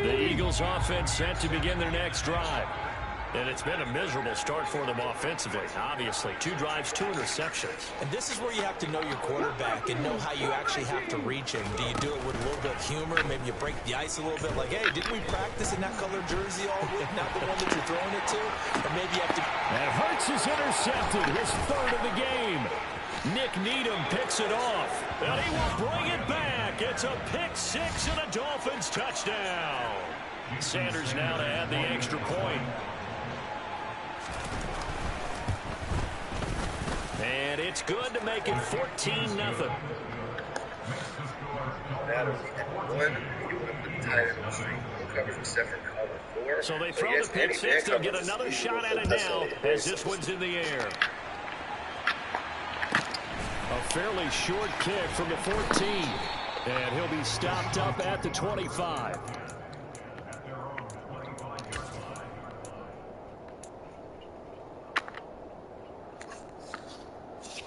The Eagles offense set to begin their next drive. And it's been a miserable start for them offensively, obviously. 2 drives, 2 interceptions. And this is where you have to know your quarterback and know how you actually have to reach him. Do you do it with a little bit of humor? Maybe you break the ice a little bit like, hey, didn't we practice in that color jersey all week? Not the one that you're throwing it to? Or maybe you have to... And Hurts is intercepted, his 3rd of the game. Nick Needham picks it off, and he will bring it back. It's a pick 6 and a Dolphins touchdown. Sanders now to add the extra point. And it's good to make it 14-0. So they throw the pick 6. They'll get another shot at it now as this one's in the air. A fairly short kick from the 14. And he'll be stopped up at the 25.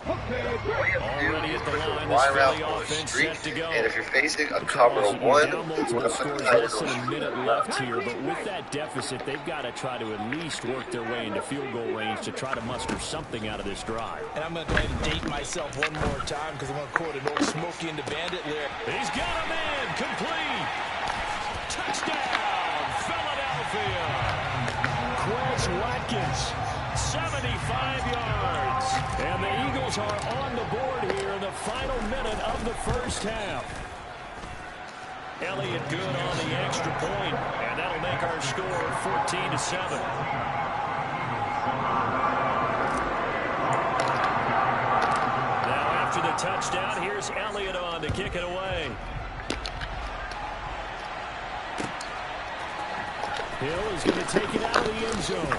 Already at the line, this Philly offense set to go. And if you're facing a cover 1, you want to put the less than a minute left here, but with that deficit, they've got to try to at least work their way into field goal range to try to muster something out of this drive. And I'm going to go ahead and date myself one more time because I'm going to quote an old Smokey and the Bandit lyric. He's got a man, complete. Touchdown, Philadelphia. Quez Watkins, 75 yards. And the Eagles are on the board here in the final minute of the first half. Elliott good on the extra point, and that'll make our score 14-7. Now after the touchdown, here's Elliott on to kick it away. Hill is going to take it out of the end zone.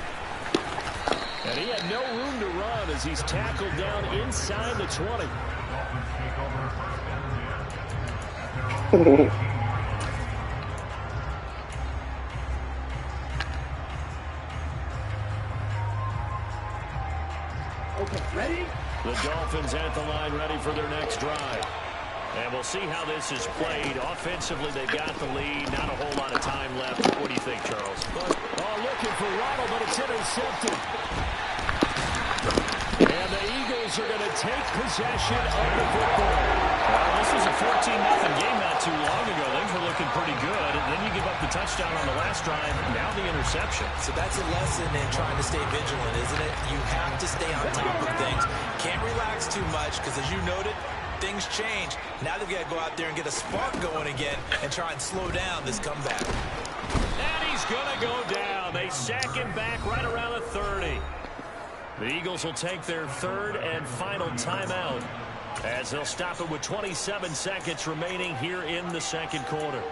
And he had no room to run as he's tackled down inside the 20. Okay, ready? The Dolphins at the line ready for their next drive. And we'll see how this is played. Offensively, they've got the lead. Not a whole lot of time left. What do you think, Charles? Oh, looking for Waddle, but it's intercepted. And the Eagles are going to take possession of the football. Well, this was a 14-0 game not too long ago. Things were looking pretty good. And then you give up the touchdown on the last drive. Now the interception. So that's a lesson in trying to stay vigilant, isn't it? You have to stay on top of things. Can't relax too much because, as you noted, things change. Now they've got to go out there and get a spark going again and try and slow down this comeback. And he's going to go down. They sack him back right around the 30. The Eagles will take their 3rd and final timeout as they'll stop it with 27 seconds remaining here in the second quarter.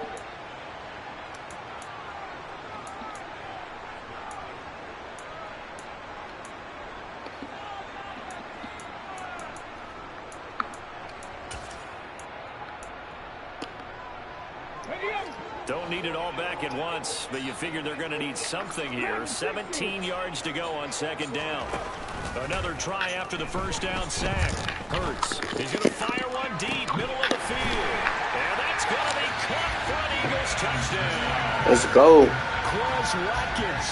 Don't need it all back at once, but you figure they're going to need something here. 17 yards to go on second down. Another try after the first down sack. Hurts is going to fire one deep, middle of the field. And that's going to be caught for an Eagles touchdown. Let's go. Quez Watkins,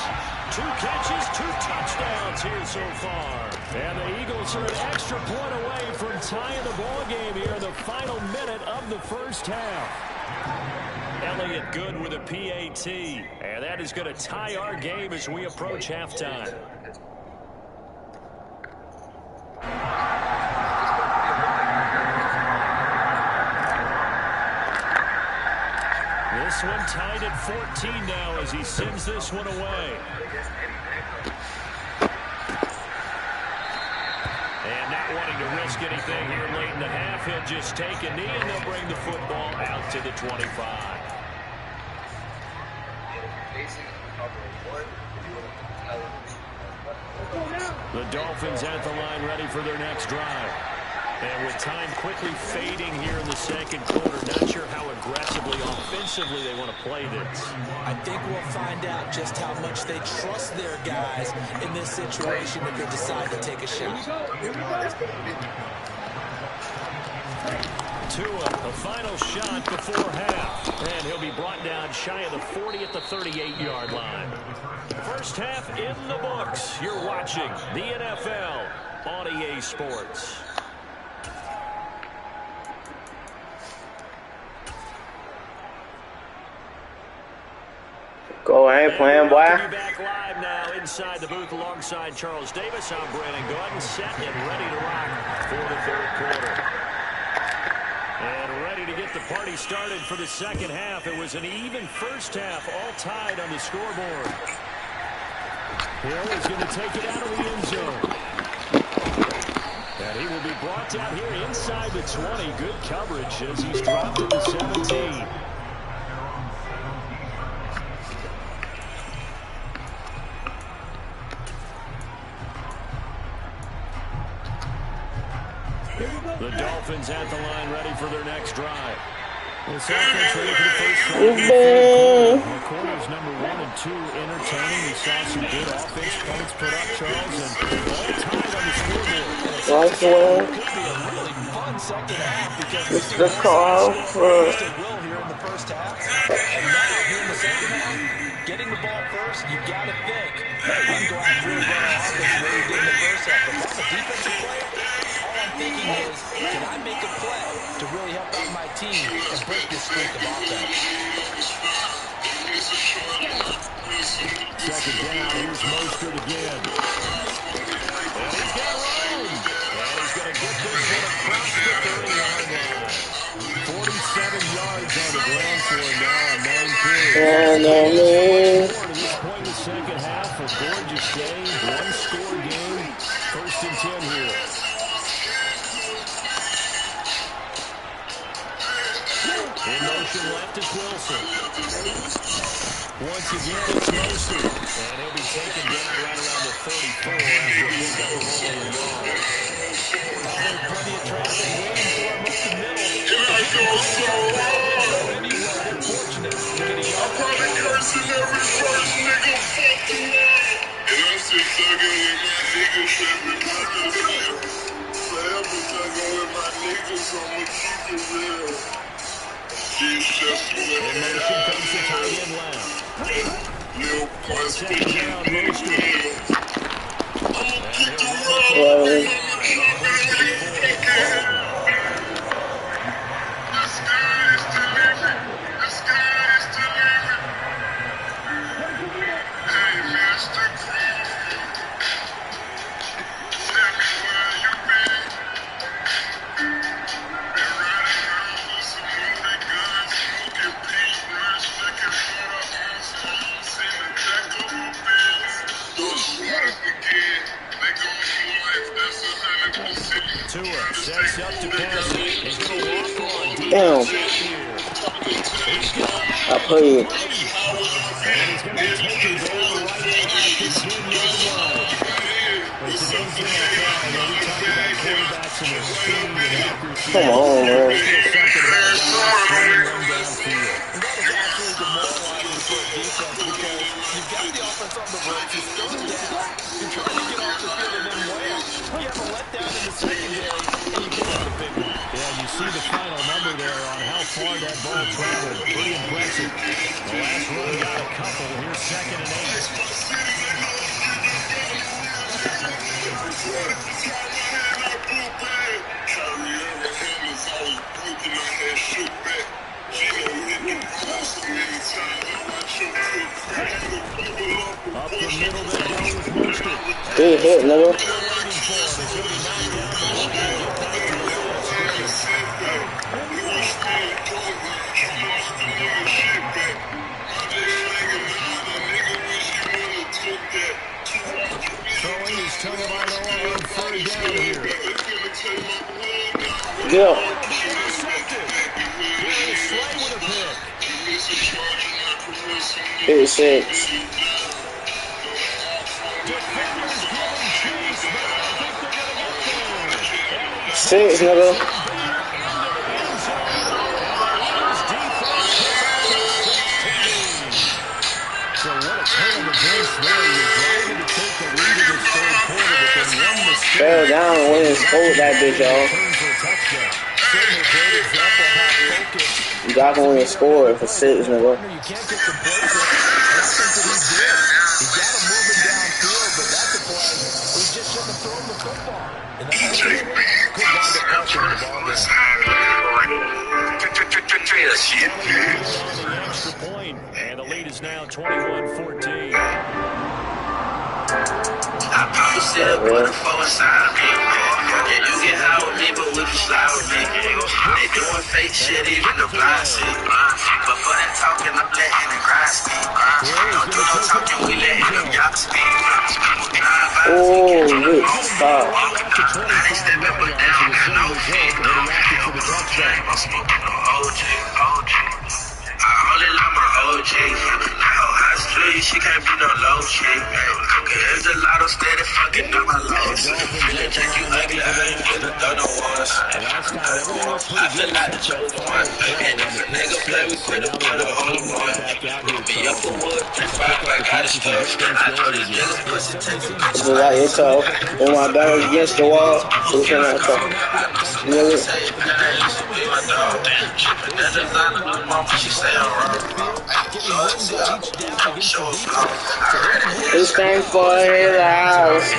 2 catches, 2 touchdowns here so far. And the Eagles are an extra point away from tying the ball game here in the final minute of the first half. Elliott good with a PAT, and that is going to tie our game as we approach halftime. This one tied at 14 now as he sends this one away. And not wanting to risk anything here late in the half, he'll just take a knee and they'll bring the football out to the 25. The Dolphins at the line ready for their next drive. And with time quickly fading here in the second quarter, not sure how aggressively, offensively they want to play this. I think we'll find out just how much they trust their guys in this situation if they decide to take a shot. Here we go. Tua, a final shot before half. And he'll be brought down shy of the 40 at the 38-yard line. First half in the books. You're watching the NFL on EA Sports. Go ahead, playing, boy. Back live now inside the booth alongside Charles Davis. I'm Brandon Gordon, set and ready to rock for the third quarter. And ready to get the party started for the second half. It was an even first half, all tied on the scoreboard. Hill is going to take it out of the end zone. And he will be brought down here inside the 20. Good coverage as he's dropped to the 17. The Dolphins at the line ready for their next drive. This offense ready for the first drive. The quarters number 1 and 2 entertaining. We saw some good offense points put up, Charles, and all tied on the scoreboard. Nice one. Could be a really fun second half because It's the call for will here in the first half. And now here in the second half, getting the ball first, you got to think, hey, we can go out and really run our offense the way we did in the first half. But if I'm a defensive player, all I'm thinking is, can I make a play to really help out my team and break this streak of offense? Second down, here's Mostert again. And he's got room. And he's going to get this one across the 30-yard line. 47 yards on the ground for him now on 9 carries. and To this point in the second half, a gorgeous game, one-score game, 1st and 10 here. In motion left is Wilson. Once again, it's Mostert. And he'll be taken down right around the 34 after a pick up of only a yard. There's plenty of traffic waiting for him up the middle. Unfortunate to get a yard. Probably cursing every first nigga, fuck the world. And I'm still thugging with my niggas, trapping murders. Forever thugging with my niggas, I'ma keep it real. In motion comes the tight end left. Lil' boy, Second down, Mostert. I'ma keep the world. I'ma drop it in your fucking head. The sky is the limit. The sky is the limit. Hey, Mr. Green. Tell me where you been. Been riding around with some loaded guns, smoking paintbrush, looking for the ounce in the back of a Benz. Those waters again, they gon' do life, that's 100%. Tua sets up to pass it. He's going to walk on. damn. I played. And he's going to be taken down right at the 10-yard line. But today's NFL, when we talk about quarterbacks and their speed and accuracy, Come on, man. there's still something about slowing them downfield. And that is actually demoralizing for a defense because you've got the offense on the ropes, you're third down, you're trying to get off the field and then wham, you have a letdown in the secondary and you give up the big one. Yeah, you see the final number there on how far that ball traveled. Pretty impressive. The last run got a couple. Here's 2nd and 8. Up the middle there goes Mostert. Good hit, nigga. Waiting for him. He's going to be knocked down the ball and get back to the throwing his tongue of Iowa on 3rd down here. Yeah. Here's Slay with a pick. 56. Defenders giving chase, but I don't think they're going to get there. 6, nigga. So what a turn of events there. You're driving to take the lead in this third quarter, but then one mistake. Fell down and went and scored that bitch, y'all. Turn for a touchdown. Certainly created Y'all can win score for 6, nigga. You can't get complacent, and I think that he did. He got him moving downfield, but that's a play where he just shouldn't have thrown the football. And ultimately, could wind up costing him the ball game. Extra point, and the lead is now 21-14. I pop a set, put a four inside of me. Yeah, you get high with me, but we can slide with me. They doing fake shit, even the blind see. But for that talking, I'm letting it grind speed. Don't do no talking, we letting them y'all speak. Oh, good stop. Now they stepping but down, got no feet. I'm smoking no OG. I only love my OG. High street, she can't be no low chick. Here's a lot of steady fucking up my lows. Feeling like you ugly, I ain't finna throw no ones. I feel like the chosen one. And if a nigga play, we finna put a whole one. Be up for wood, 3-5, I got it stuff. I know this nigga pussy taking This is like your toe. When my back was against the wall, who's in that toe? Nigga. This thing for his house.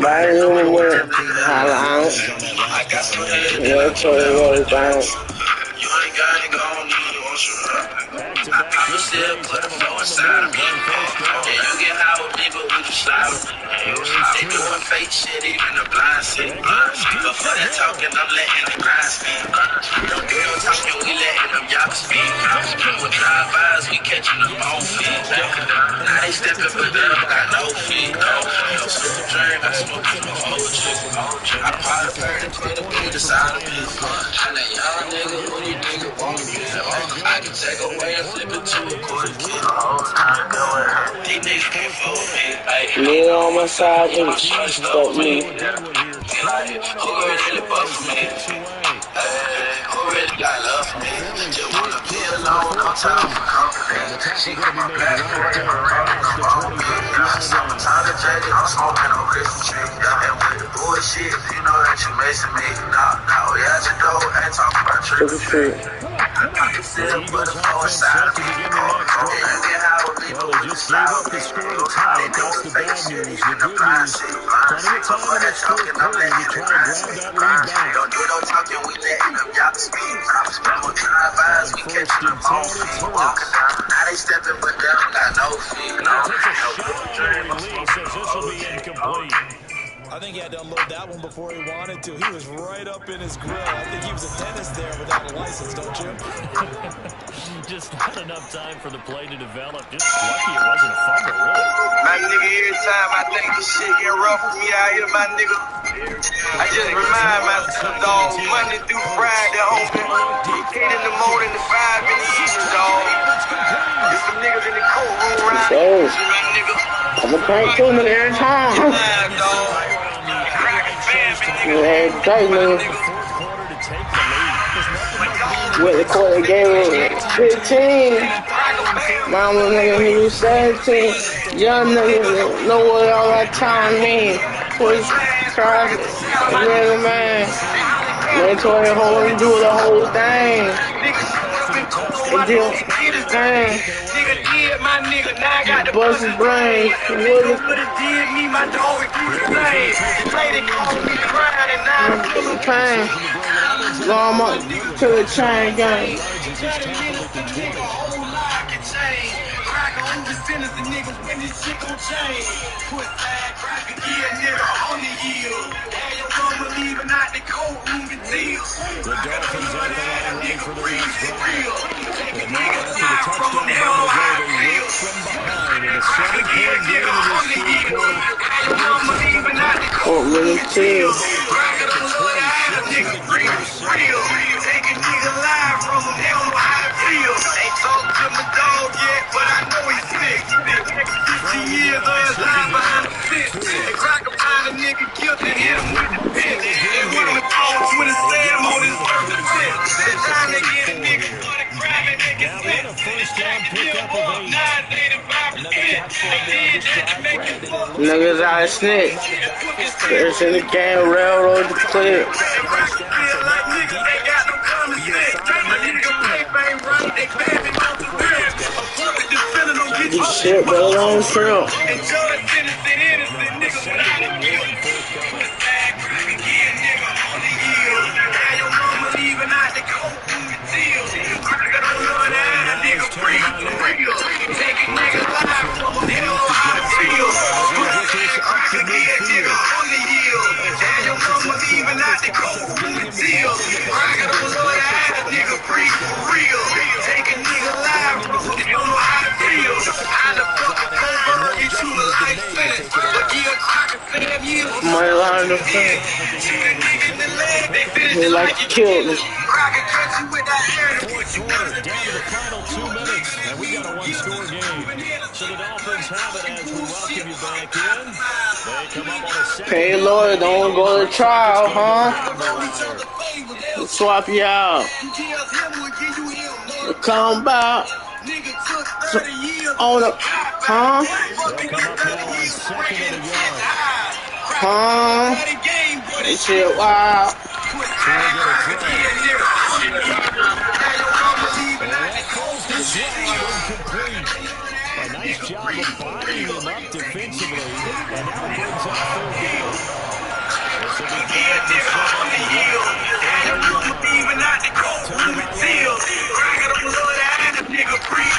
By the room with how long? Yeah, so it was down. You ain't got it, gon' need you, won't you? I pop a sip, put a flow inside of me. Yeah, you get high with me, but we can slide with me. They doing fake shit, even the blind see. But for that talking, I'm letting the grind speak. Don't do no talking, we letting them y'all speak. With drive-bys, we catching them on feet. Now they stepping, but they don't got no feet. No super drink, I smoke no OG. I probably heard it, put a beat inside of me. I'm that young nigga, who you nigga want me? I can take away and flip it to a quarter key. These niggas can't fool me. Nigga on my side, nigga, fuck me. Who really fuck for me? Who really got love for me? Just wanna be alone, no time for company. She got my black boy, summertime and Jaded, I'm smoking on Christmas tree. And with the bullshit, you know that you messing me. Now, yeah, you know, ain't talking about tricks. I can still put a flow inside of me. You get high with me, but we can slide with me. They doing fake shit, even the blind shit. But for that talking, I'm letting it grind speak. Don't do no talking, we letting them y'all speak. I'm on drive-bys, we catching them on feet. Walking down, now they stepping, but they don't got no feet. No dream, I'm smoking This will be incomplete. I think he had to unload that one before he wanted to. He was right up in his grill. I think he was a dentist there without a license, don't you? Just not enough time for the play to develop. Just lucky it wasn't a fumble, really. My nigga, every time I think this shit get rough for me out here, my nigga, I just remind myself, dog, Monday through Friday, homie, 8 in the morning to 5 in the evening, dog. There's some niggas in the courtroom right So, my nigga. I'm a crank to him every time. Live, dog. Cracking family, nigga. Yeah, great, nigga. Fourth quarter to take the lead. With the quarter game of 15. Mama nigga, he was 17. Young nigga, know what all that time mean. Push, crack, nigga, man. Man, told him hold him do the whole thing. And do his thing. My nigga, now I got the Bust his brain. nigga would've did me, my dog would do the same. Lady called me crying and now I'm feeling Pain. Long up to the chain gang. The Dolphins at the line ready for their next drive. And now after the touchdown a moment ago, they work from behind in a 7-point game in this fourth quarter. Oh, really, too. Niggas out of snitch. There's in the game, railroad the clip. Like niggas ain't got no common sense. My nigga pay bang shit better on film. My line of fame. They like to kill me. Fourth quarter, down to the final 2 minutes, and we got a one-score game. So the Dolphins have it as we welcome you back in. They come up on a second. Hey, Lord, don't go to trial, huh? Swap you out. Come back. On the, huh? They'll come up now on second and a yard. Huh? This shit wild. A nice job of bodying him up defensively, and now brings up third down. This will be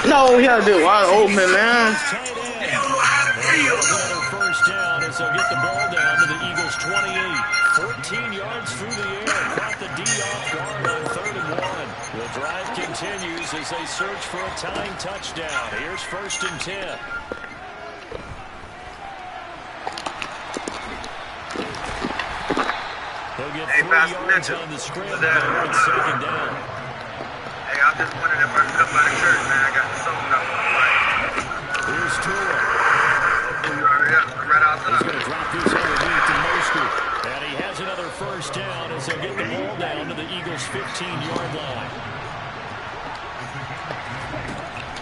No, he had to do wide open, man. First down as they'll get the ball down to the Eagles' 28. 14 yards through the air. Caught the D off guard on 3rd and 1. The drive continues as they search for a tying touchdown. Here's 1st and 10. He'll get 3 yards on the scramble on 2nd down. Hey, I just wanted to first cut by the shirt, man. I got the soul note. Here's Tua. Right outside. He's going to drop this underneath to Mostert. And he has another first down as they'll get the ball down to the Eagles' 15-yard line.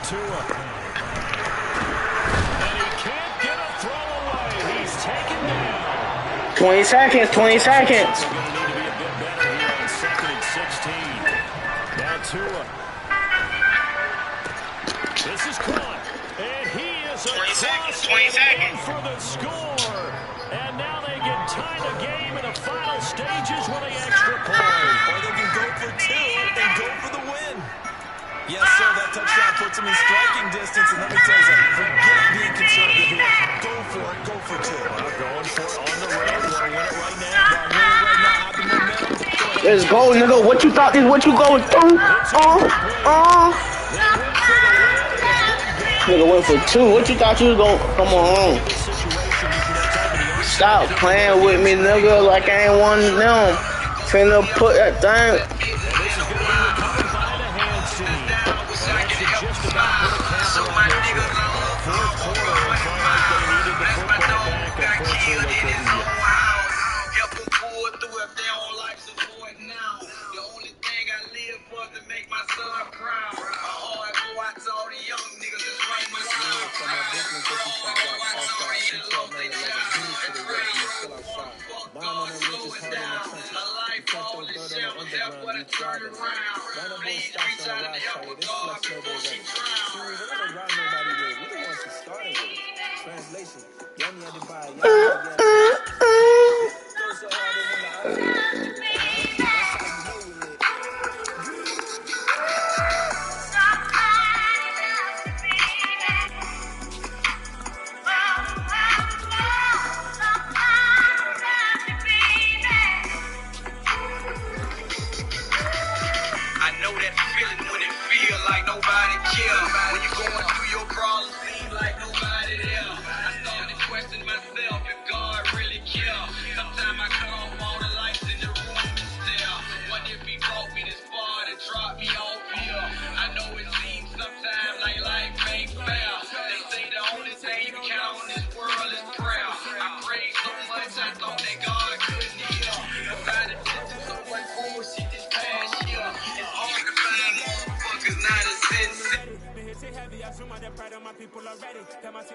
Tua. And he can't get a throw away. He's taken down. 20 seconds, 20 seconds. They're going to need to be a bit better here on 2nd and 16. Now Tua. This is caught. And he is across 20 seconds. for the score. And now they can tie the game in the final stages with an extra point. Or they can go for 2 and go for the win. Yes, sir, that touchdown puts them in striking distance. And let me tell you something, forget being conservative here. Go for it, go for 2. Going for it on the road. Want to win it right now. Have the momentum. Let's go, nigga. What you thought is what you going through? Nigga went for 2. What you thought you was going? Come on. Stop playing with me, nigga. Like I ain't one of them. Finna put that thing.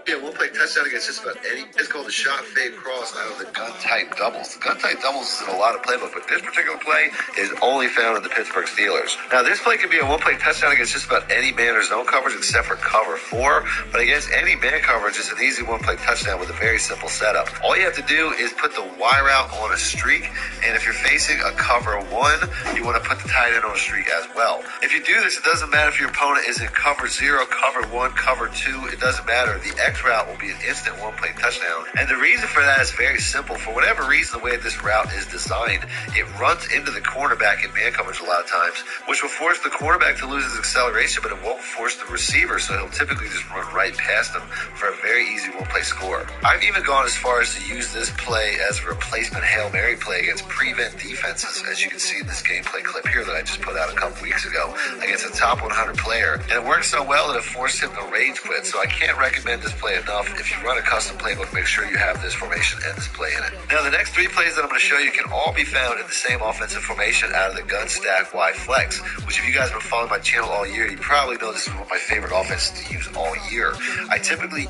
Yeah, we'll play touchdown against just about any. It's called the shot fade cross out of the gun type doubles. The gun type doubles is in a lot of playbook, but this particular play is only found in the Pittsburgh Steelers. Now, this play can be a one-play touchdown against just about any man or zone coverage except for cover 4, but against any man coverage, it's an easy one-play touchdown with a very simple setup. All you have to do is put the Y route on a streak, and if you're facing a cover 1, you want to put the tight end on a streak as well. If you do this, it doesn't matter if your opponent is in cover 0, cover 1, cover 2, it doesn't matter. The X route will be an instant one-play touchdown. And the reason for that is very simple. For whatever reason, the way this route is designed, it runs into the cornerback in man coverage a lot of times, which will force the cornerback to lose his acceleration, but it won't force the receiver, so he'll typically just run right past him for a very easy one-play score. I've even gone as far as to use this play as a replacement Hail Mary play against prevent defenses, as you can see in this gameplay clip here that I just put out a couple weeks ago against a top 100 player. And it worked so well that it forced him to rage quit, so I can't recommend this play enough. If you run a custom playbook, make sure you have this formation and this play in it. Now, the next 3 plays that I'm going to show you can all be found in the same offensive formation out of the gun stack Y flex, which if you guys have been following my channel all year, you probably know this is one of my favorite offenses to use all year. I typically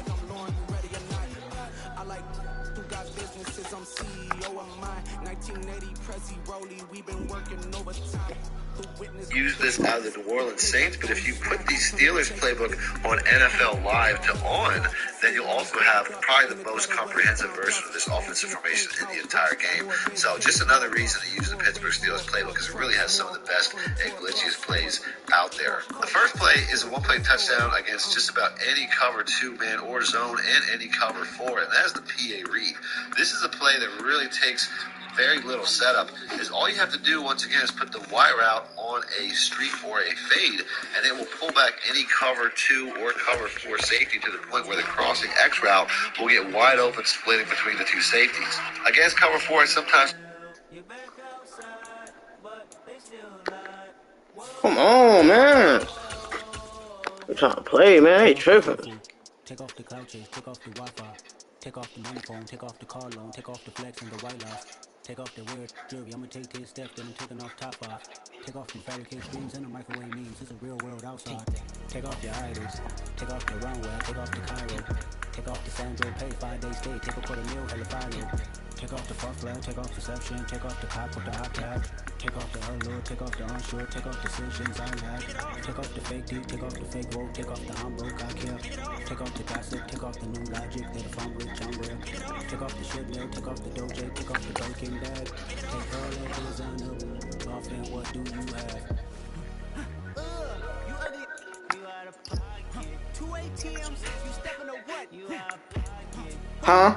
use this out of the New Orleans Saints, but if you put the Steelers playbook on NFL Live to on, then you'll also have probably the most comprehensive version of this offensive formation in the entire game. So just another reason to use the Pittsburgh Steelers playbook, because it really has some of the best and glitchiest plays out there. The first play is a one-play touchdown against just about any cover 2 man or zone and any cover 4, and that is the PA read. This is a play that really takes very little setup. Is all you have to do once again is put the Y route on a streak or a fade, and it will pull back any cover 2 or cover 4 safety to the point where the crossing X route will get wide open, splitting between the 2 safeties. Against cover 4, sometimes. Come on, man. I'm trying to play, man. He tripping. Take off the cloud chase, take off the Wi-Fi, take off the money phone, take off the car loan, take off the flex and the white lies. Take off the weird jewelry, I'ma take 10 steps, then I'm taking off top 5. Take off the fabricated screens and the microwave memes, it's a real world outside. Take off your idols, take off the runway, take off the Cairo. Take off the Sandro pay, 5-day stay, take a quarter meal, hella final. Take off the fuck flag, take off deception, take off the cop with the hot tag. Take off the allure, take off the unsure, take off decisions I had. Take off the fake deep, take off the fake woke, take off the I'm broke, I care. Take off the gossip, take off the new logic, that if I'm rich, I'm real. Take off the shit mill, take off the doje, take off the Birkin bag. Take all that designer off, and what do you have? You out of pocket. 2 ATMs, you stepping or what? You out of pocket. Huh?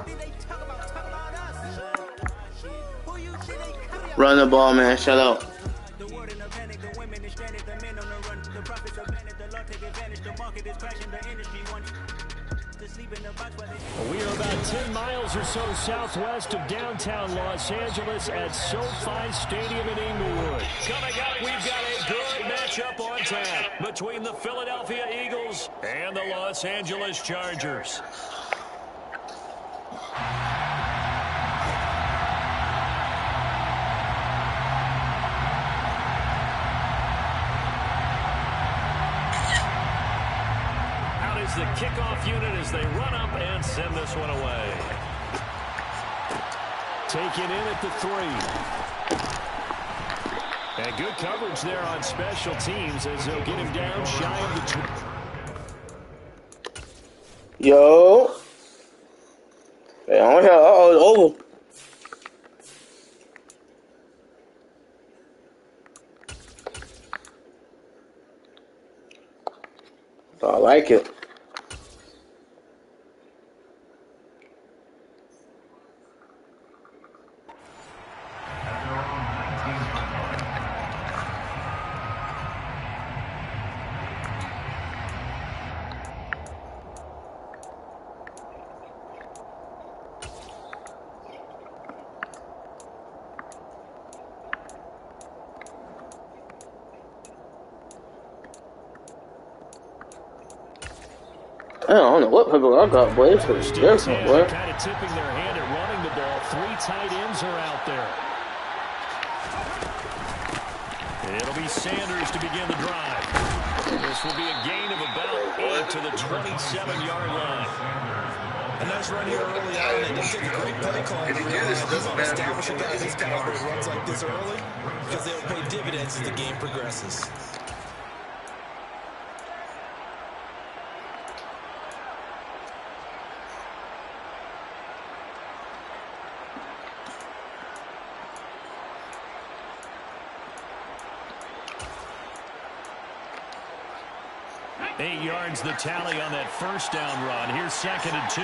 Run the ball, man. Shut up. We are about 10 miles or so southwest of downtown Los Angeles at SoFi Stadium in Inglewood. Coming up, we've got a good matchup on tap between the Philadelphia Eagles and the Los Angeles Chargers. The kickoff unit as they run up and send this one away. Taken in at the 3. And good coverage there on special teams as they'll get him down shy of the 2. Yo. Hey, I'm here. Uh-oh, it's over. I like it. I don't know what people I got, boy. It's different, boy. Kind of tipping their hand at running the ball. 3 tight ends are out there. It'll be Sanders to begin the drive. This will be a gain of about 8 it to the 27-yard line. A nice run here early on. It does take a great play call to realize you want to establish a guy this caliber who runs like this early because they'll pay dividends as the game progresses. Yards the tally on that first down run. Here's 2nd and 2.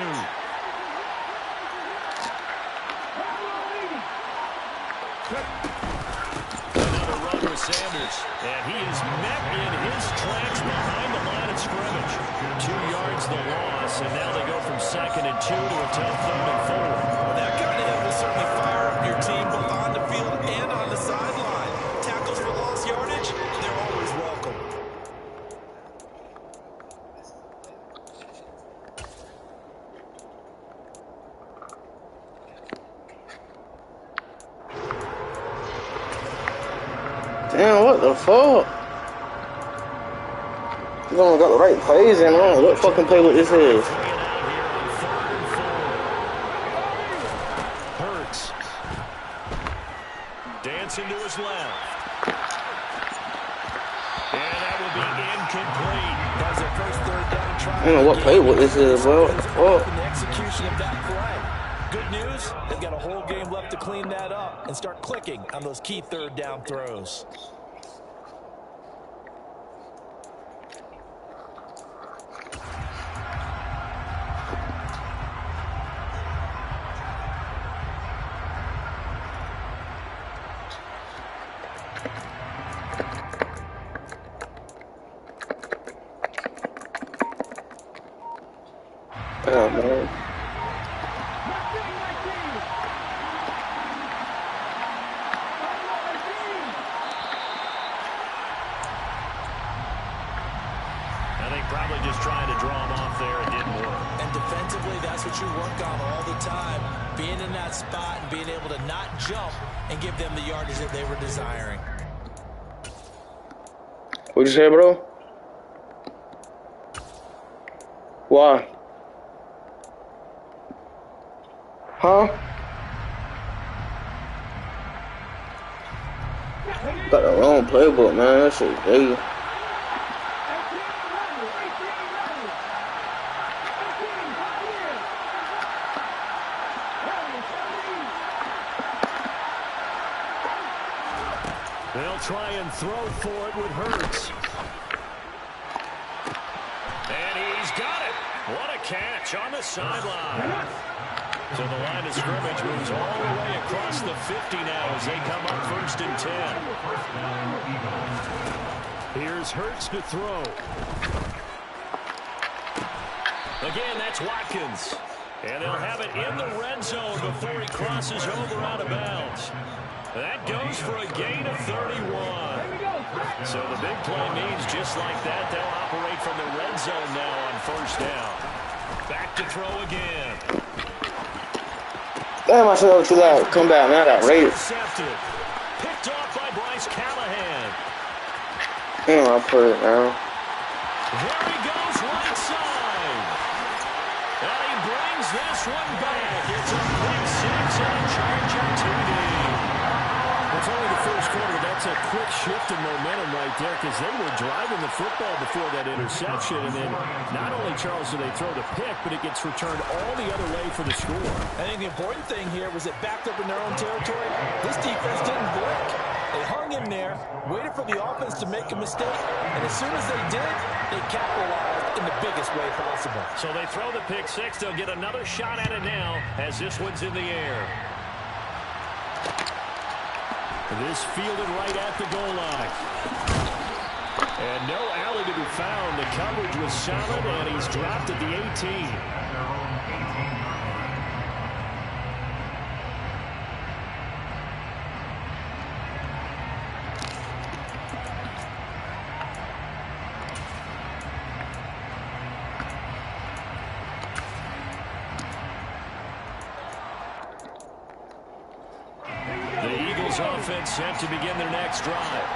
Another run with Sanders. And he is met in his tracks behind the line of scrimmage. 2 yards the loss. And now they go from 2nd and 2 to a tough 3rd and 4. Well, that kind of hit will certainly fire up your team both on the field and on the sideline. Tackles for lost yardage, they're always welcome. Damn, what the fuck? You don't got the right plays in. I don't know what fucking playbook this is. Hurts. Dancing to his left. And that will be incomplete. That was their first 3rd down try. I don't know what playbook this is, bro. Oh. The execution of that play. Good news, they've got a whole game left to clean that up and start clicking on those key 3rd down throws. Oh, man. I think probably just trying to draw him off there. It didn't work. And defensively, that's what you work on all the time. Being in that spot and being able to not jump and give them the yardage that they were desiring. What'd you say, bro? Why? Huh? Got the wrong playbook, man. That shit gay. They'll try and throw for it with Hurts. And he's got it. What a catch on the sideline. So the line of scrimmage moves all the way across the 50 now as they come up 1st and 10. Here's Hurts to throw. Again, that's Watkins. And they'll have it in the red zone before he crosses over out of bounds. That goes for a gain of 31. So the big play means just like that, they'll operate from the red zone now on 1st down. Back to throw again. Damn, I should have to that come back, man. I got rated. Intercepted. Picked off by Bryce Callahan. Damn, I put it down. There he goes, right side. And he brings this one back. It's a pick 6 and a charge of TD. It's only the first quarter. That's a quick shift in momentum right there because they were driving the football before that interception. And then not only, Charles, do they throw the pick, but it gets returned all the other way for the score. I think the important thing here was it backed up in their own territory. This defense didn't blink. They hung in there, waited for the offense to make a mistake, and as soon as they did, they capitalized in the biggest way possible. So they throw the pick 6. They'll get another shot at it now as this one's in the air. This fielded right at the goal line. And no alley to be found. The coverage was solid, and he's dropped at the 18. Offense set to begin their next drive.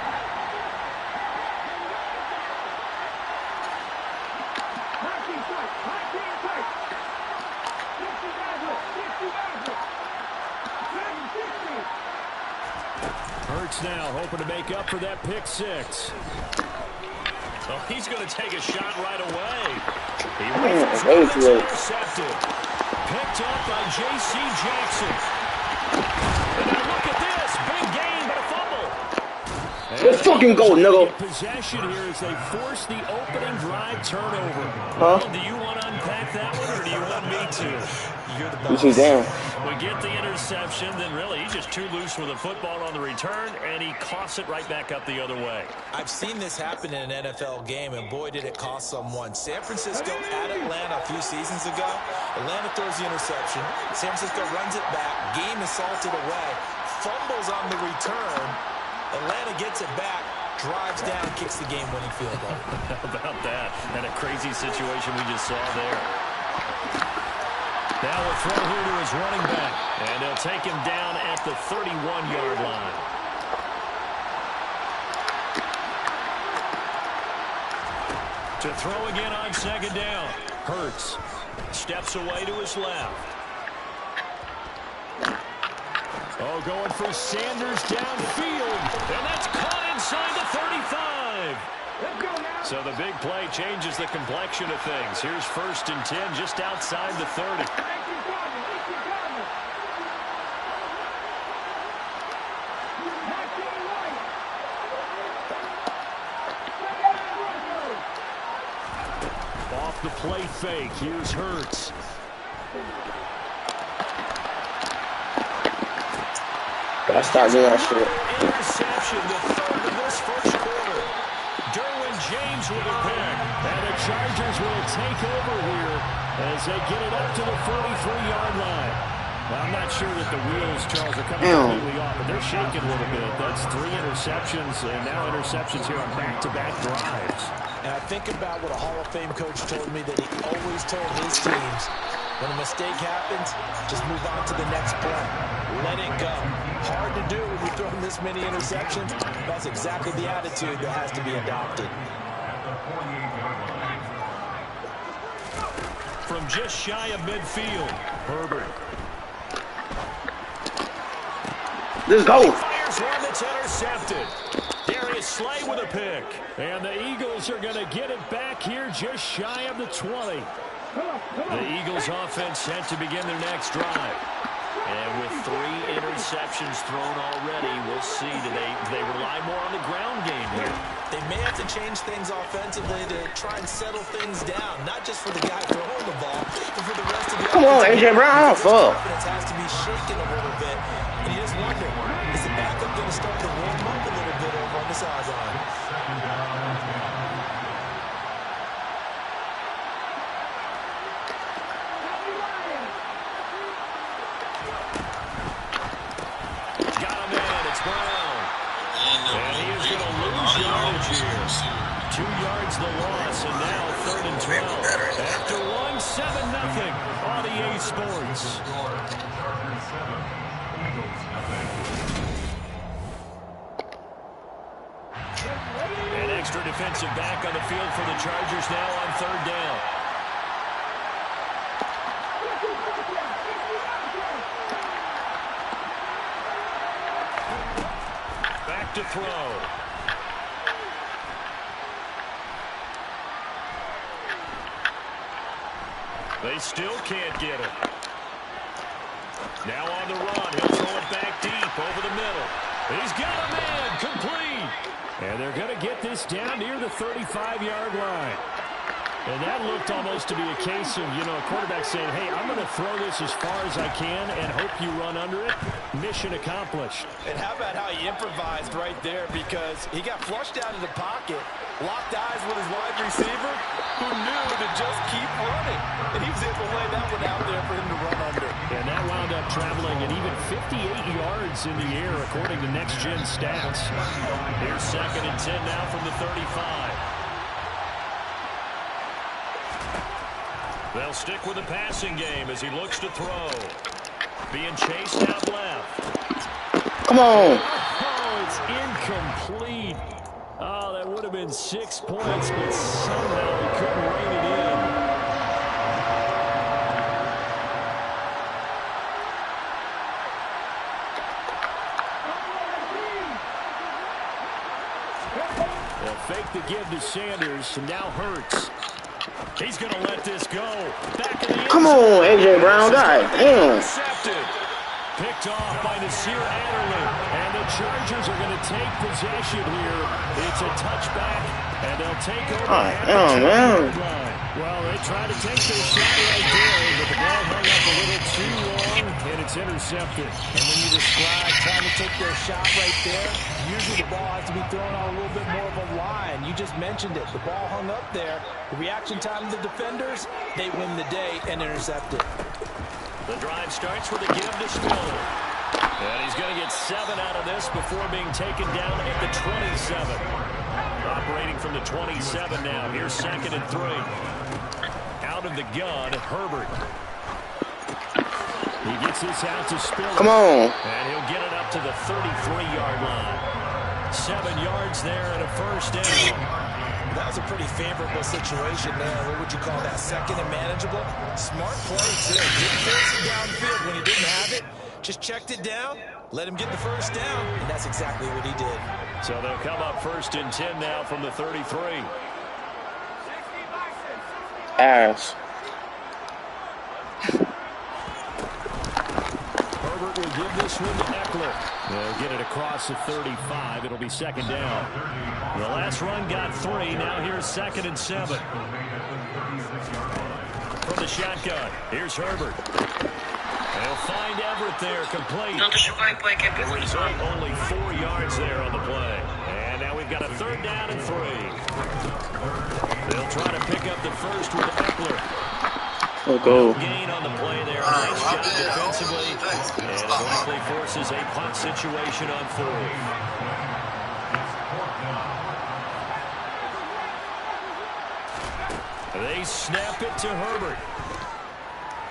Hurts now hoping to make up for that pick six. Oh, he's going to take a shot right away. He intercepted. Picked up by J.C. Jackson. And now look at this. Big gain, but a fumble. Let's fucking go, nigga. Possession here as they force the opening drive turnover. Huh? Well, do you want to unpack that one, or do you want me to? You're the You too down. We get the interception, then really he's just too loose with the football on the return, and he coughs it right back up the other way. I've seen this happen in an NFL game, and boy, did it cost someone. San Francisco at Atlanta a few seasons ago. Atlanta throws the interception. San Francisco runs it back. Game is salted away. Fumbles on the return. Atlanta gets it back, drives down, kicks the game-winning field goal. How about that? And a crazy situation we just saw there. Now a throw here to his running back, and they'll take him down at the 31-yard line. To throw again on second down. Hurts steps away to his left. Oh, going for Sanders downfield, and that's caught inside the 35. So the big play changes the complexion of things. Here's 1st and 10 just outside the 30. Off the play fake, here's Hurts. Gotta start doing that shit. Interception, the third of this first quarter. Derwin James with a pick. And the Chargers will take over here as they get it up to the 43-yard line. Well, I'm not sure that the wheels, Charles, are coming completely off, but they're shaking a little bit. That's 3 interceptions, and now interceptions here on back-to-back drives. And I think about what a Hall of Fame coach told me that he always told his teams, when a mistake happens, just move on to the next play. Let it go. Hard to do when you're throwing this many interceptions. That's exactly the attitude that has to be adopted. From just shy of midfield, Herbert. Let's go. Fires one that's intercepted. Darius Slay with a pick. And the Eagles are going to get it back here just shy of the 20. The Eagles offense set to begin their next drive. And with 3 interceptions thrown already, we'll see. Do they rely more on the ground game here? They may have to change things offensively to try and settle things down. Not just for the guy throwing the ball, but for the rest of the Come on, A.J. Brown. Fuck. Confidence has to be shaken a little bit. And you just wonder, is the backup going to start to warm up a little bit over on the sideline? And he is going to lose yardage here. 2 yards the loss, and now 3rd and 12. After 1-7-0 on EA Sports. An extra defensive back on the field for the Chargers now on 3rd down. To throw. They still can't get it. Now on the run. He'll throw it back deep over the middle. He's got a man complete. And they're going to get this down near the 35-yard line. And that looked almost to be a case of, a quarterback saying, hey, I'm going to throw this as far as I can and hope you run under it. Mission accomplished. And how about how he improvised right there, because he got flushed out of the pocket, locked eyes with his wide receiver, who knew to just keep running. And he was able to lay that one out there for him to run under. And that wound up traveling at even 58 yards in the air, according to Next Gen Stats. Here's 2nd and 10 now from the 35. They'll stick with the passing game as he looks to throw. Being chased out left. Come on. Oh, it's incomplete. Oh, that would have been 6 points, but somehow he couldn't rein it in. give to Sanders. And now Hurts. He's going to let this go. Back in the end Come on, AJ Brown. God damn. Intercepted. Picked off by Nasir Adderley. And the Chargers are going to take possession here. It's a touchback, and they'll take over at the 20-yard line. Well, they tried to take their shot right there, but the ball hung up a little too long, and it's intercepted. And when you describe trying to take their shot right there, usually the ball has to be thrown on a little bit more of a line. You just mentioned it. The ball hung up there. The reaction time of the defenders, they win the day and intercept it. The drive starts with a give to Spiller. And he's going to get 7 out of this before being taken down at the 27. Operating from the 27 now. Here's 2nd and 3. Out of the gun, Herbert. He gets this out to Spiller. Come on. And he'll get it up to the 33-yard line. 7 yards there and a first down. That was a pretty favorable situation there. What would you call that? 2nd and manageable? Smart play, too. Didn't force it downfield when he didn't have it. Just checked it down, let him get the first down, and that's exactly what he did. So they'll come up 1st and 10 now from the 33. Ass. Herbert will give this one to Eckler. They'll get it across the 35. It'll be 2nd down. The last run got 3. Now here's 2nd and 7. From the shotgun, here's Herbert. They'll find Everett there, complete. The result, only 4 yards there on the play. And now we've got a 3rd down and 3. They'll try to pick up the first with Eckler. Oh, go. Gain on the play there. Nice job defensively. And it likely forces a punt situation on 4th. They snap it to Herbert.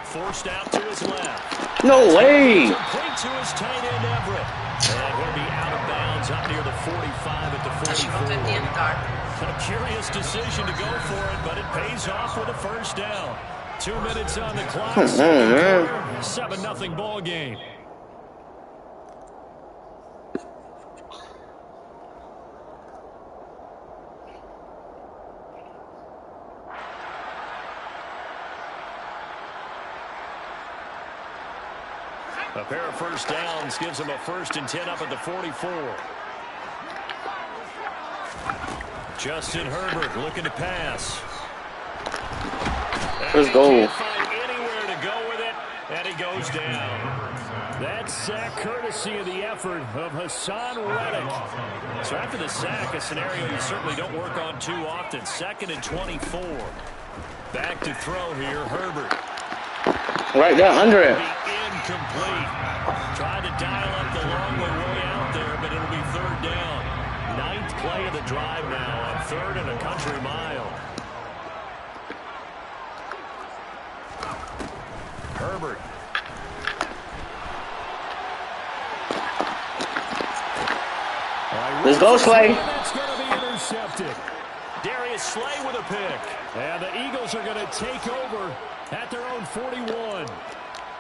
Forced out to his left. No way. Complete to his tight end, Everett. And he'll be out of bounds up near the 45 at the 44. A curious decision to go for it, but it pays off with a first down. 2 minutes on the clock. Come on, man. 7-0 ball game. A pair of first downs gives them a 1st and 10 up at the 44. Justin Herbert looking to pass. Let's go. Can't find anywhere to go with it, and he goes down. That sack courtesy of the effort of Hassan Reddick. So after the sack, a scenario you certainly don't work on too often. 2nd and 24. Back to throw here, Herbert. Right there, under it. Incomplete. Tried to dial up the long way out there, but it'll be 3rd down. 9th play of the drive now on 3rd and a country mile. Herbert. Let's go, Slay. That's going to be intercepted. Darius Slay with a pick. And the Eagles are going to take over at their own 41.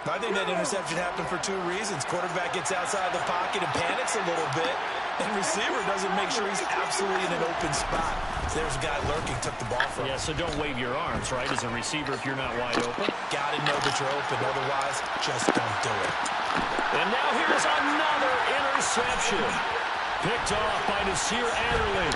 I think that interception happened for 2 reasons. Quarterback gets outside the pocket and panics a little bit, and receiver doesn't make sure he's absolutely in an open spot. So there's a guy lurking, took the ball from him. Yeah, so don't wave your arms, right, as a receiver if you're not wide open. Got to know that you're open. Otherwise, just don't do it. And now here's another interception. Picked off by Nasir Adderley.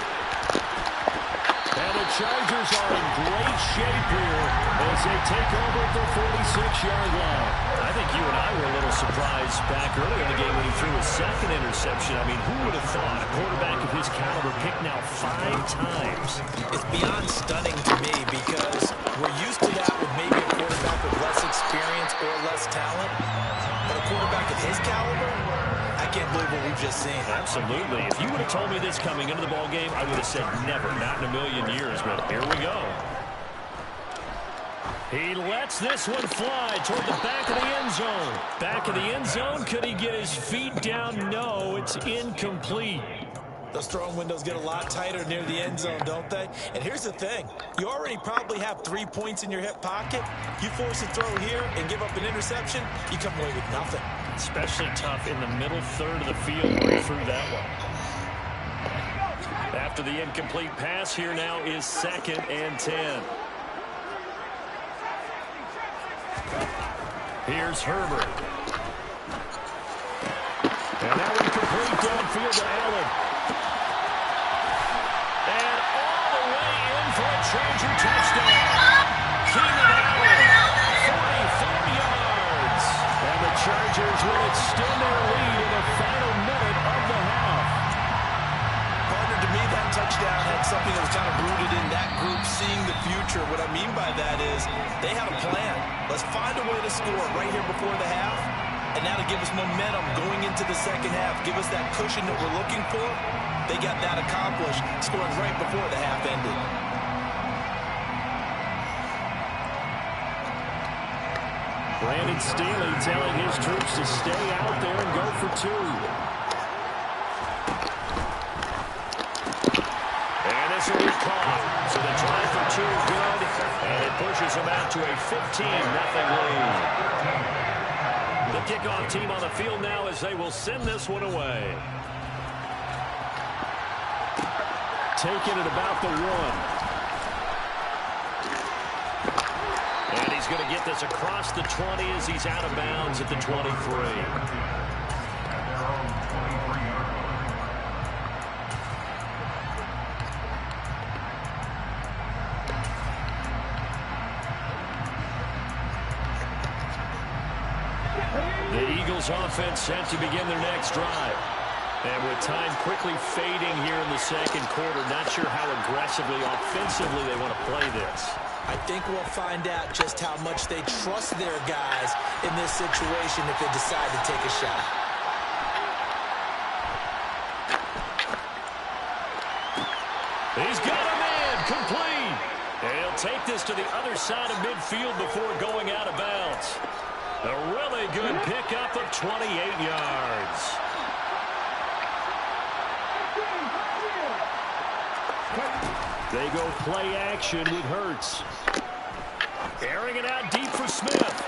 And the Chargers are in great shape here as they take over at their 46-yard line. I think you and I were a little surprised back earlier in the game when he threw his 2nd interception. I mean, who would have thought a quarterback of his caliber picked now 5 times? It's beyond stunning to me because we're used to that with maybe a quarterback with less experience or less talent. But a quarterback of his caliber, I can't believe what we've just seen. Absolutely. If you would have told me this coming into the ball game, I would have said never, not in a million years. But here we go. He lets this one fly toward the back of the end zone. Back of the end zone. Could he get his feet down? No, it's incomplete. Those throwing windows get a lot tighter near the end zone, don't they? And here's the thing. You already probably have 3 points in your hip pocket. You force a throw here and give up an interception, you come away with nothing. Especially tough in the middle third of the field where he threw that one. After the incomplete pass, here now is 2nd and 10. Here's Herbert. And that one complete downfield to Allen. And all the way in for a Charger touchdown. Keenan Allen, 44 yards. And the Chargers will extend their lead in the final minute of the half. Partner, to me, that touchdown had something that was kind of rooted in that group seeing the future. What I mean by that is they had a plan. Let's find a way to score right here before the half. And now to give us momentum going into the second half, give us that cushion that we're looking for. They got that accomplished, scoring right before the half ended. Brandon Staley telling his troops to stay out there and go for 2. And this will be caught. So the try for 2 good, and it pushes them out to a 15-0 lead. The kickoff team on the field now as they will send this one away. Taking it about the 1. And he's going to get this across the 20 as he's out of bounds at the 23. Offense set to begin their next drive. And with time quickly fading here in the second quarter, not sure how aggressively, offensively they want to play this. I think we'll find out just how much they trust their guys in this situation if they decide to take a shot. He's got a man complete. And he'll take this to the other side of midfield before going out of bounds. A really good pickup of 28 yards. They go play action with Hurts. Airing it out deep for Smith.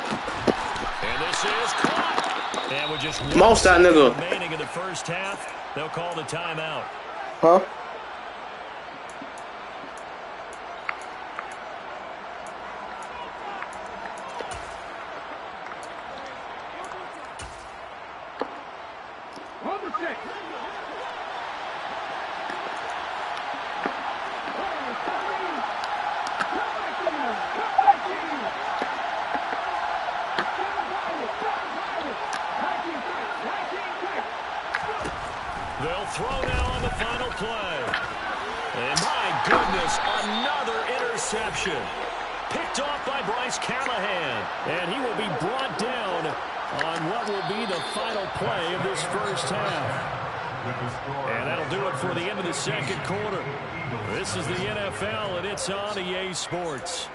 And this is caught. And with just Most that nigga remaining in the first half, they'll call the timeout. Huh? They'll throw now on the final play. And my goodness, another interception. Picked off by Bryce Callahan. And he will be brought down on what will be the final play of this first half. And that'll do it for the end of the second quarter. This is the NFL, and it's on EA Sports.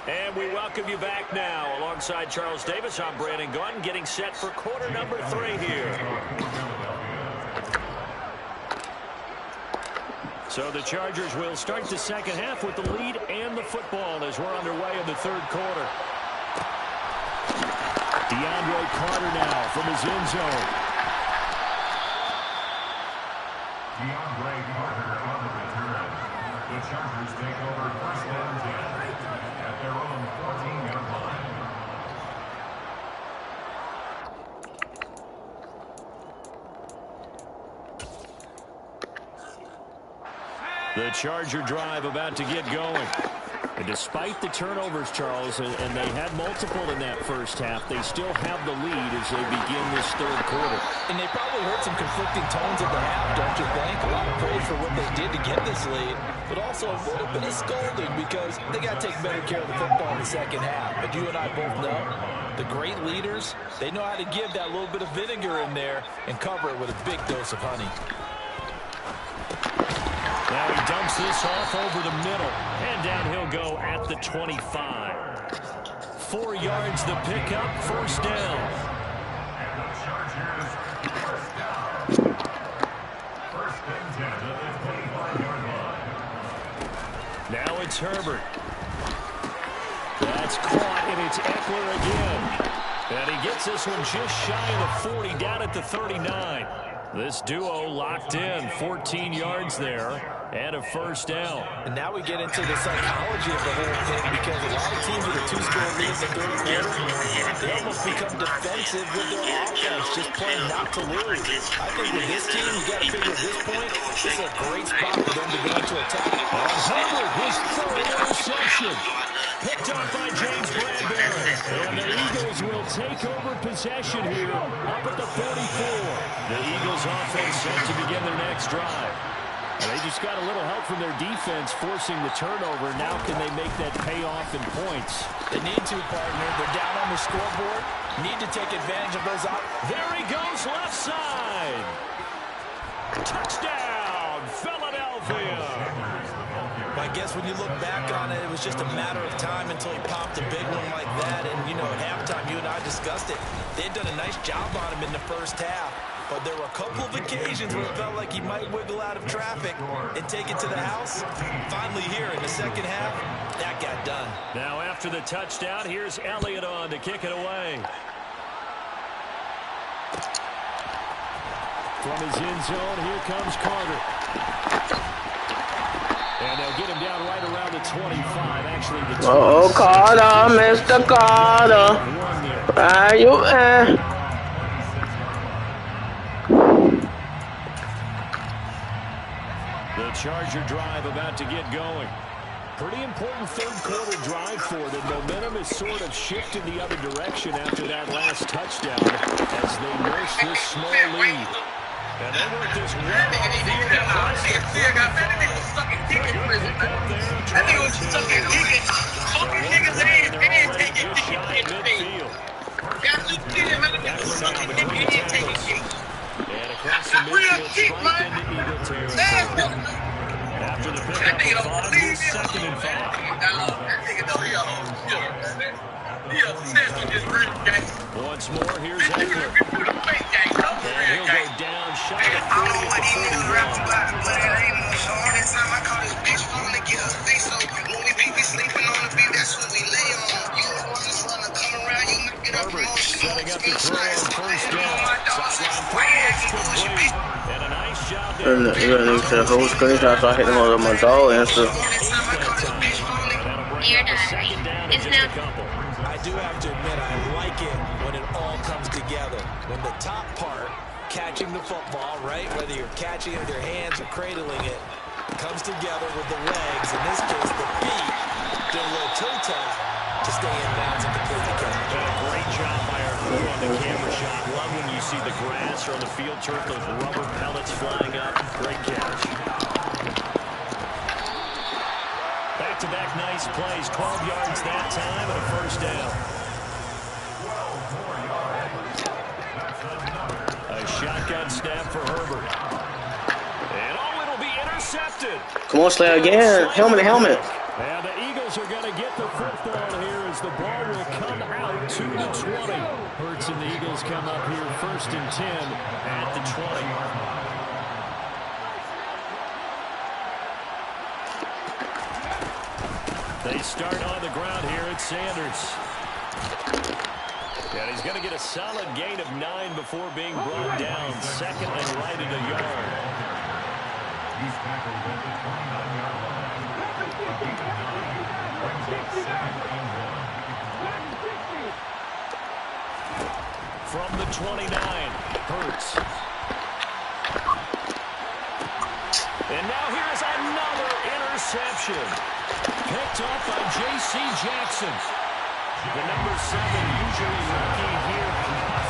And we welcome you back now. Alongside Charles Davis, I'm Brandon Gunn, getting set for quarter number 3 here. So the Chargers will start the second half with the lead and the football as we're underway in the third quarter. DeAndre Carter now from his end zone. DeAndre Carter on the return. The Chargers take over first and 10 at their own 14-yard line. The Charger drive about to get going. And despite the turnovers, Charles, and they had multiple in that first half, they still have the lead as they begin this third quarter. And they probably heard some conflicting tones at the half, don't you think? A lot of praise for what they did to get this lead, but also a little bit of scolding because they got to take better care of the football in the second half. But you and I both know the great leaders, they know how to give that little bit of vinegar in there and cover it with a big dose of honey. Now he dumps this off over the middle. And down he'll go at the 25. 4 yards the pickup, first down. And the Chargers first down. First and 10 at the 25-yard it's Herbert. That's caught, and it's Eckler again. And he gets this one just shy of the 40, down at the 39. This duo locked in, 14 yards there, and a first down. And now we get into the psychology of the whole thing, because a lot of teams with a two-score lead in the third quarter, they almost become defensive with their offense, just playing not to lose. I think with this team, you got to figure at this point, this is a great spot for them to go into attack. Herbert, his third interception. Picked up by James Bradbury. And the Eagles will take over possession here up at the 44. The Eagles offense set to begin their next drive. And they just got a little help from their defense forcing the turnover. Now can they make that pay off in points? They need to, partner. They're down on the scoreboard. Need to take advantage of those out. There he goes, left side. Touchdown, Philadelphia. I guess when you look back on it, it was just a matter of time until he popped a big one like that. And, you know, at halftime, you and I discussed it. They had done a nice job on him in the first half. But there were a couple of occasions where it felt like he might wiggle out of traffic and take it to the house. Finally here in the second half, that got done. Now after the touchdown, here's Elliott on to kick it away. From his end zone, here comes Carter. And they'll get him down right around the 25. Actually, the 26. Oh, Carter, Mr. Carter. Are you at? The Charger drive about to get going. Pretty important third quarter drive for them. Momentum has sort of shifted the other direction after that last touchdown as they nurse this small lead. And they work this well on the field. That nigga was sucking niggas. Fucking niggas and taking niggas. Got you kidding, man. That nigga sucking niggas and taking niggas. And across the midfield, straight into Eagle territory. After the pickup of 5, he's second and 5. That nigga know he a whole shit, man. He obsessed with this real game. Once more, here's Eckler. And he'll go down, shot at 40 I don't know what he at niggas the rap 30 about, but it ain't no show. All that time I call this bitch phone to get her face up. When we be sleeping on the beat, that's what we lay on. You the one that's trying to come around, you might get up promotion. setting up the throw on first down. Sideline complete. And a nice job there. You're gonna need to whole screenshot so I hit them on my dog answer. Your diary is now. I do have to admit, I like it when it all comes together. When the top part, catching the football, right, whether you're catching it with your hands or cradling it, comes together with the legs, in this case the feet, do a little toe tap to stay in bounds and complete the catch. Great job by our crew on the camera shot. Love when you see the grass or on the field turf, those rubber pellets flying up. Great catch. Back-to-back nice plays, 12 yards that time and a first down. A shotgun snap for Herbert. And oh, it'll be intercepted. Come on, Slayer again. Helmet to helmet. And the Eagles are going to get the football here as the ball will come out to the 20. Hurts and the Eagles come up here first and 10 at the 20. They start on the ground here at Sanders. And he's going to get a solid gain of 9 before being brought down. Second and right at a yard. He's tackled at the 29-yard line. From the 29, Hurts. And now here's another interception. Picked up by J.C. Jackson. The number 7 usually lucky here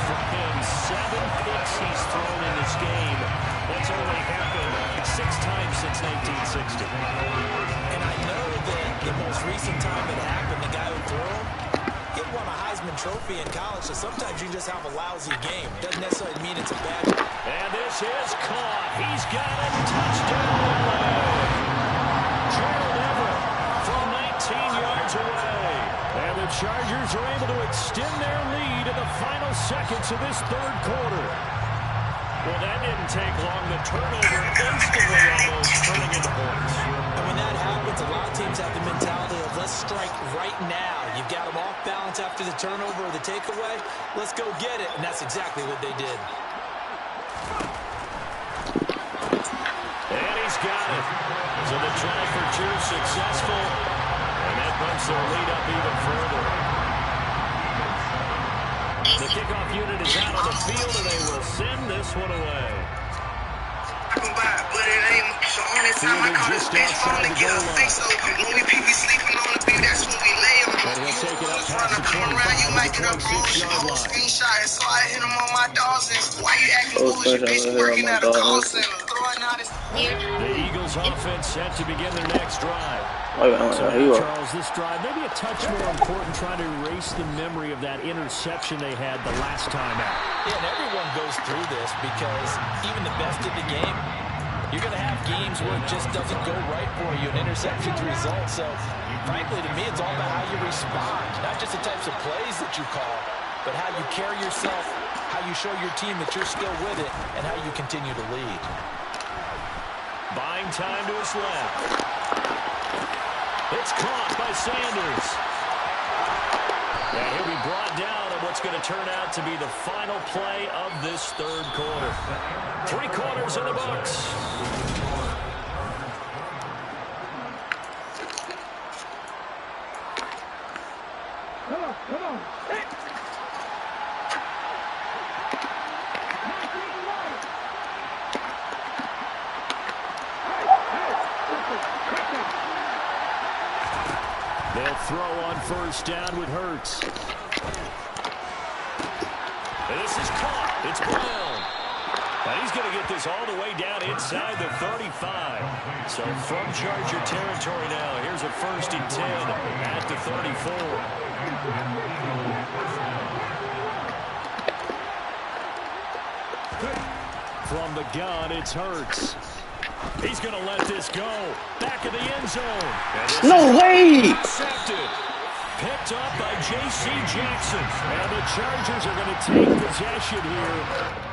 for him. 7 picks he's thrown in this game. That's only happened 6 times since 1960. And I know that the most recent time it happened, the guy who threw him, he won a Heisman Trophy in college, so sometimes you just have a lousy game. Doesn't necessarily mean it's a bad game. And this is caught. He's got a touchdown. Gerald Everett from 19 yards away. And the Chargers are able to extend their lead in the final seconds of this third quarter. Well, that didn't take long. The turnover instantly almost turning into points. And when that happens, a lot of teams have the mentality of let's strike right now. You've got them off balance after the turnover or the takeaway. Let's go get it. And that's exactly what they did. And he's got it. So the try for two successful. And that bumps their lead up even further. The kickoff unit is out on the field, and they will send this one away. Fielding just outside the goal line. When we people sleeping on the beat, that's when we lay on. And he'll take it up past the 25 to the 26-yard line. Screenshot, so I hit him on my dogs. Why you acting foolish? Bitch working at a call center. Throwing out his... The Eagles offense set to begin their next drive. So Charles, this drive maybe a touch more important, trying to erase the memory of that interception they had the last time out. Yeah, and everyone goes through this because even the best of the game, you're going to have games where it just doesn't go right for you, an interception's result. So, frankly, to me, it's all about how you respond, not just the types of plays that you call, but how you carry yourself, how you show your team that you're still with it, and how you continue to lead. Buying time to his left. It's caught by Sanders. And he'll be brought down on what's going to turn out to be the final play of this third quarter. 3 quarters in the books. They'll throw on first down with Hurts. And this is caught. It's Brown. And he's going to get this all the way down inside the 35. So from Charger territory now, here's a 1st and 10 at the 34. From the gun, it's Hurts. He's going to let this go. Back of the end zone. No way! Accepted. Picked up by J.C. Jackson. And the Chargers are going to take possession here.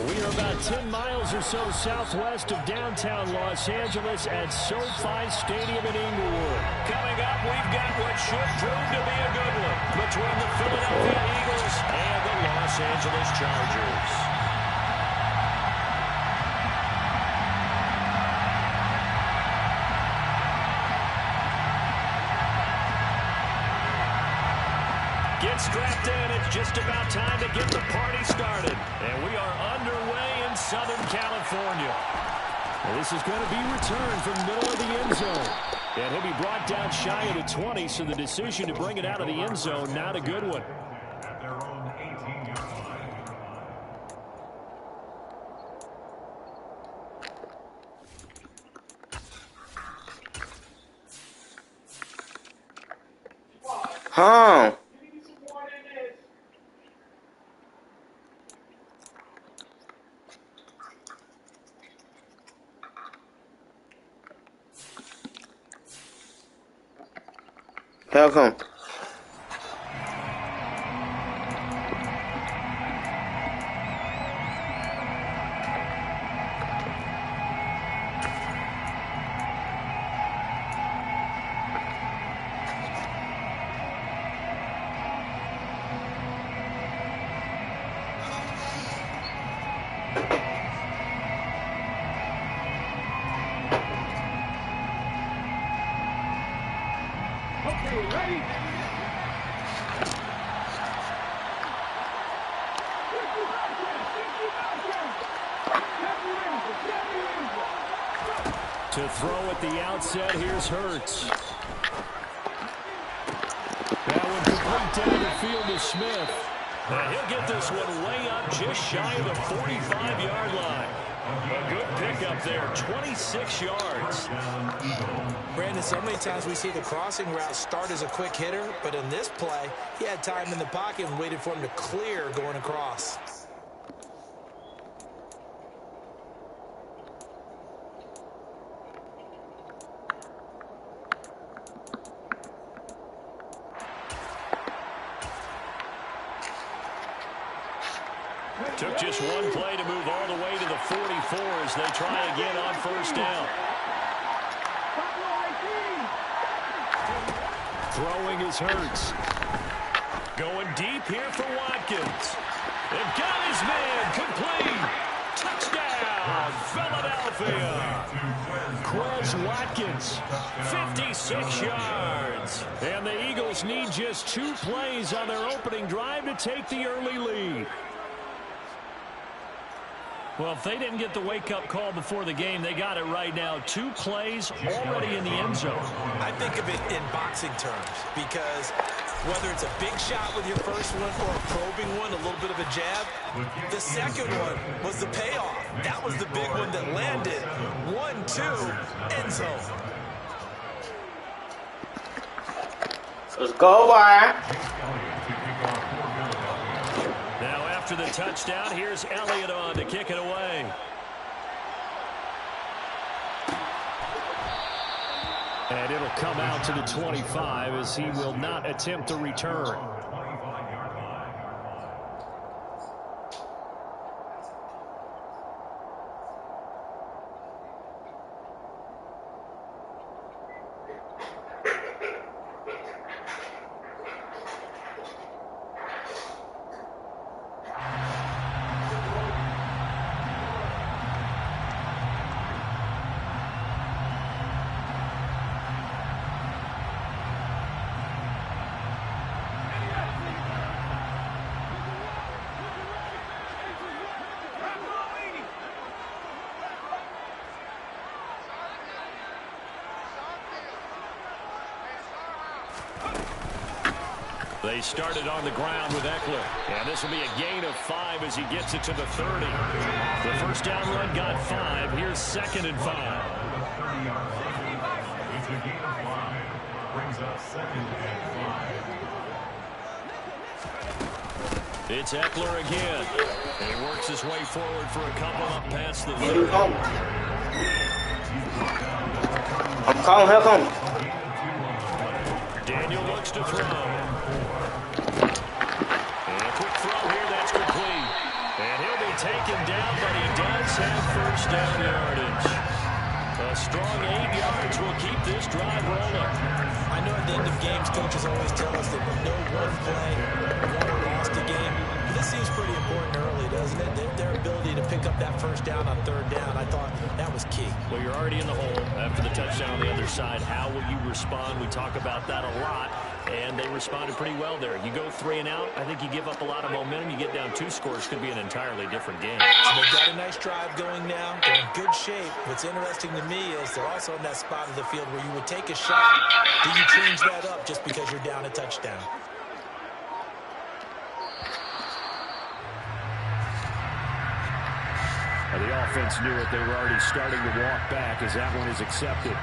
We are about 10 miles or so southwest of downtown Los Angeles at SoFi Stadium in Inglewood. Coming up, we've got what should prove to be a good one between the Philadelphia Eagles and the Los Angeles Chargers. Get strapped in. It's just about time to get the party started. And we are underway in Southern California. And this is going to be returned from the middle of the end zone. And he'll be brought down shy of the 20, so the decision to bring it out of the end zone, not a good one. At their own 18-yard line. Huh? How come? To throw at the outset, here's Hurts. That one complete down the field to Smith. And he'll get this one way up just shy of the 45-yard line. A good pickup there, 26 yards. Brandon, so many times we see the crossing route start as a quick hitter, but in this play, he had time in the pocket and waited for him to clear going across. Took just one play to move all the way to the 44 as they try again on first down. Throwing is Hurts. Going deep here for Watkins. They've got his man complete. Touchdown, Philadelphia. Quez Watkins, 56 yards. And the Eagles need just 2 plays on their opening drive to take the early lead. Well, if they didn't get the wake-up call before the game, they got it right now. 2 plays already in the end zone. I think of it in boxing terms because whether it's a big shot with your first one or a probing one, a little bit of a jab, the second one was the payoff. That was the big one that landed. 1-2, end zone. Let's go, boy. Now after the touchdown, here's Elliott on to kick it away. And it'll come out to the 25 as he will not attempt a return. They started on the ground with Eckler. And this will be a gain of 5 as he gets it to the 30. The first down run got 5. Here's 2nd and 5. It's a gain of 5. Brings up 2nd and 5. It's Eckler again. And he works his way forward for a couple up past the 30. I'm calling, here come. Daniel looks to throw. And a quick throw here, that's complete. And he'll be taken down, but he does have first down yardage. A strong 8 yards will keep this drive rolling. I know at the end of games, coaches always tell us that no one play won or lost a game. But this seems pretty important early, doesn't it? Their ability to pick up that first down on 3rd down, I thought that was key. Well, you're already in the hole after the touchdown on the other side. How will you respond? We talk about that a lot, and they responded pretty well there. You go 3 and out, I think you give up a lot of momentum. You get down 2 scores, could be an entirely different game. So they've got a nice drive going now. They're in good shape. What's interesting to me is they're also in that spot of the field where you would take a shot. Do you change that up just because you're down a touchdown? The offense knew it. They were already starting to walk back as that one is accepted.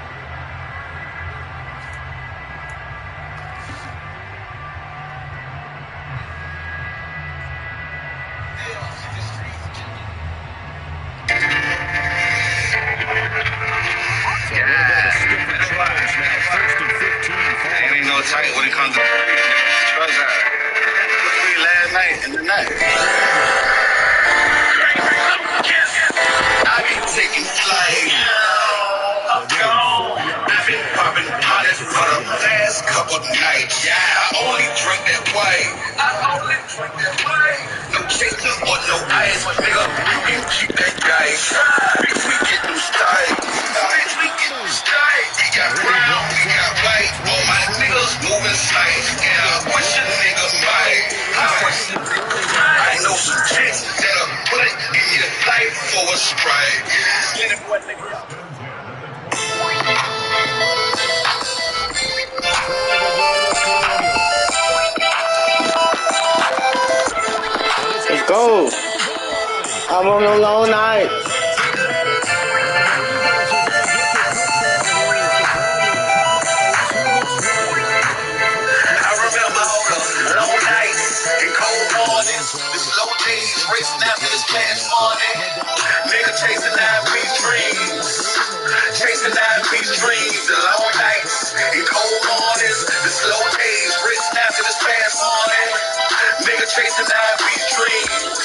So a little bit of a stiffer charge now. 1st and 15. Ain't no tight when it comes to trust out. Free last night and the night. I be taking flight. I've been popping pilots for the last couple nights. I only drink that white. No chaser or no ice. Nigga, you can keep that dice. Bitch, we get them strikes. Bitch, we get them strikes. We got brown, we got white. All my niggas moving slow. go. I'm on a long night. I remember all the long nights and cold mornings, the slow days, racing after this past morning. Nigga chasing 9-piece dreams, chasing 9-piece dreams, the long nights and cold mornings, the slow days, racing after this past morning. Nigga chasing 9-piece dreams,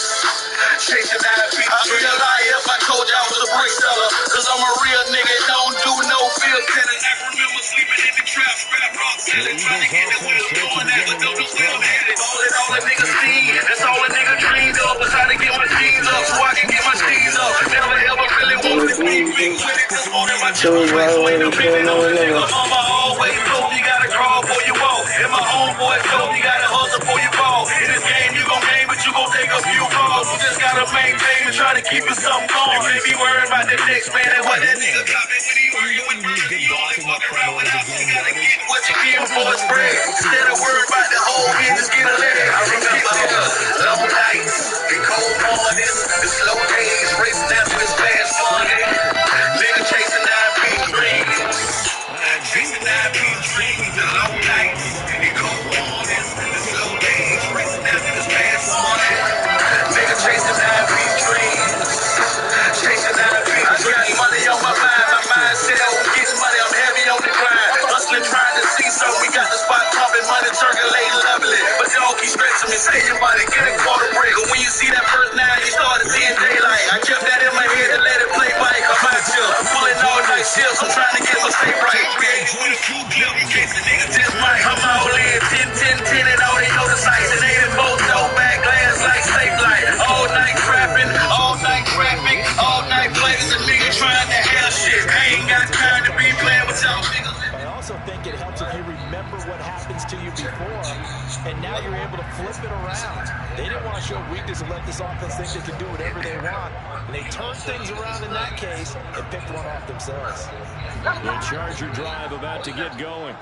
chasing 9-piece dreams. I'd be a liar if I told you I was a brick seller, cause I'm a real nigga, don't do no field telling. I remember sleeping in the trap, scrap rock selling, trying to get it where I'm going at, but don't know where I'm headed. All a nigga see, that's all a nigga dreamed of, was how to get my jeans up, so I can get my steams up. Never ever really wanted to be big with it, just wanted my children so ain't no big nigga. Mama always told me you gotta crawl before you walk, and my homeboy told me you gotta hustle before you fall. In this game you gon' game, but you gon' take a few falls. You just gotta maintain and try to keep it something calm. Ain't be worried about the next man and what that nigga got me when he working with Burger. You only fuck around with us, you gotta get what you give for a spread. Instead of worried about the whole man, just get a leg. I remember long nights, the cold mornings, the slow days, racing after this fast Monday. Nigga chasing 9-piece dreams, chasing 9-piece dreams, the long nights, the cold mornings, the slow days, racing after this fast Monday. Nigga chasing 9-piece dreams, chasing 9-piece. I got money on my mindset on getting money. I'm heavy on the grind, hustling, trying to see something. We got the spot pumping, money circulating, lovely. But y'all keep stretching me, say your money, get a quarter break. But when you see that first 9, you started seeing daylight. I kept that in my head and let it play bike. I'm out here, pulling all night shifts. I'm trying to get my stay right. Creating with a true clip in case the nigga just might. I'm all in 10, and all they know the sights. And 84 no back glass like safe light. All night trapping, all night traffic, all night plays. A nigga trying to have shit. I ain't got time to be playing with y'all niggas. I also think it helps if you remember what happens to you before, and now you're able to flip it around. They didn't want to show weakness and let this offense think they can do whatever they want. And they turned things around in that case and picked one off themselves. The Charger drive about to get going.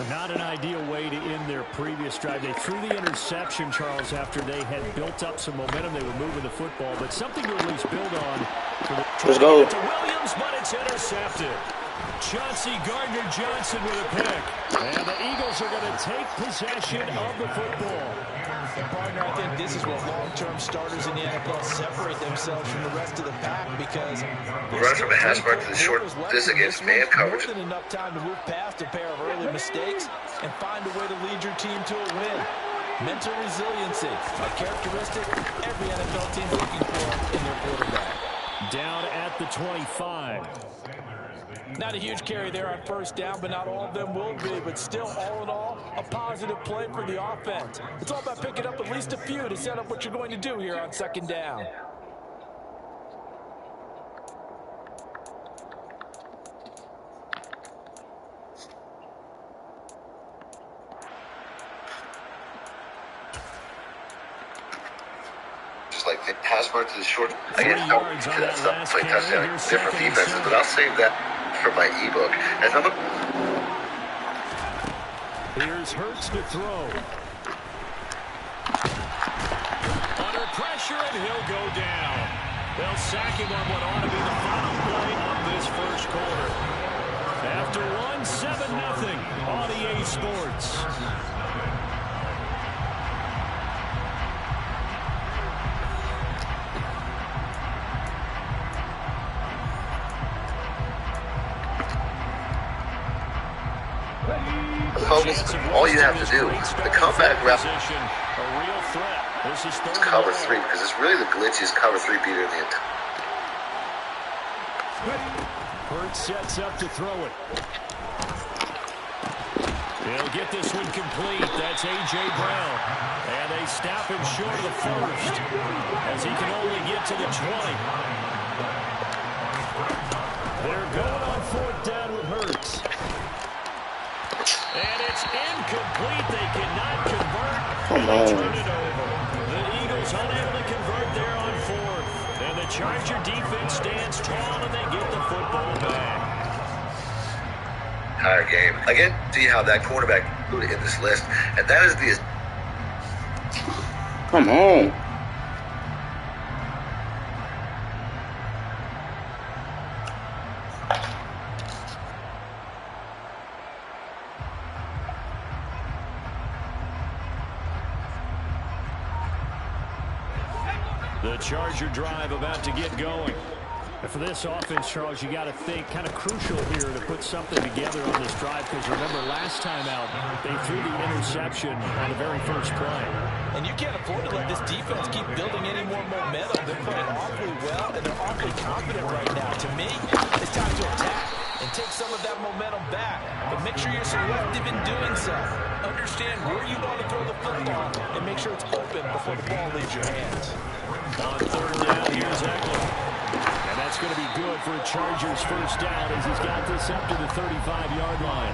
Not an ideal way to end their previous drive. They threw the interception, Charles, after they had built up some momentum. They were moving the football, but something to at least build on. Let's go. To Williams, but it's intercepted. Chauncey Gardner-Johnson with a pick. And the Eagles are going to take possession of the football. And partner, I think this is what long-term starters in the NFL separate themselves from the rest of the pack, because Run from a hash mark to the short. This against man coverage. more than enough time to move past a pair of early mistakes and find a way to lead your team to a win. Mental resiliency, a characteristic every NFL team is looking for in their quarterback. Down at the 25. Not a huge carry there on first down, but not all of them will be. But still, all in all, a positive play for the offense. It's all about picking up at least a few to set up what you're going to do here on second down. Just like the hash mark to the short. I guess don't do that stuff. Play touchdown, different defenses, but I'll save that for my ebook. As I'm Here's Hurts to throw. Under pressure, and he'll go down. They'll sack him on what ought to be the final play of this first quarter. After one, 7-0 on EA Sports. focus. All you have to do, the comeback route, is cover 3, because it's really the glitchiest cover 3 beater in the entire. Hurts sets up to throw it. He'll get this one complete. That's A.J. Brown. And they stop him short of the first, as he can only get to the 20. They're going on 4th down with Hurts. And it's incomplete. They cannot convert. Come on. Turn it over. The Eagles unable to convert there on 4th. And the Charger defense stands tall, and they get the football back. Entire game. Again, see how that quarterback in this list, and that is the. Come on. The Charger drive about to get going. And for this offense, Charles, you got to think kind of crucial here to put something together on this drive, because remember last time out they threw the interception on the very first play. And you can't afford to let this defense keep building any more momentum. They're playing awfully well and they're awfully confident right now. To me, it's time to attack and take some of that momentum back, but make sure you're selective in doing so. Understand where you want to throw the football and make sure it's open before the ball leaves your hands. On third down, here's Eckler. And that's going to be good for a Chargers first down as he's got this up to the 35-yard line.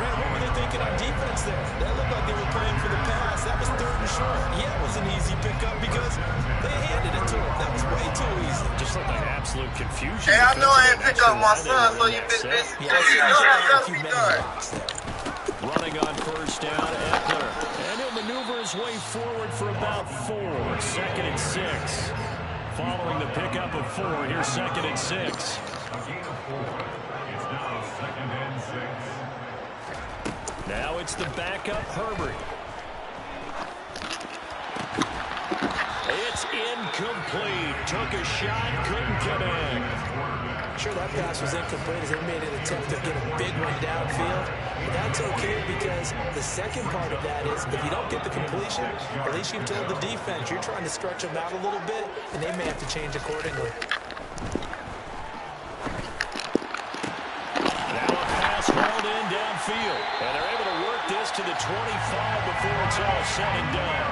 Brad, what were they thinking on defense there? That looked like they were playing for the pass. That was third and short. Yeah, it was an easy pickup because they handed it to him. That was way too easy. Just looked like absolute confusion. Hey, I know I ain't pick up my son, so you been busy. Yeah, I see you got a few men in the box there. Running on first down, Eckler. And he'll maneuver his way forward for about 4. 2nd and 6. Following the pickup of 4, here's 2nd and 6. A gain of 4. It's now 2nd and 6. Now it's the backup Herbert. It's incomplete. Took a shot, couldn't connect. Sure, that pass was incomplete as they made an attempt to get a big one downfield. But that's okay because the second part of that is if you don't get the completion, at least you've told the defense you're trying to stretch them out a little bit, and they may have to change accordingly. Now a pass hauled in downfield. And they're able to work this to the 25 before it's all said and done.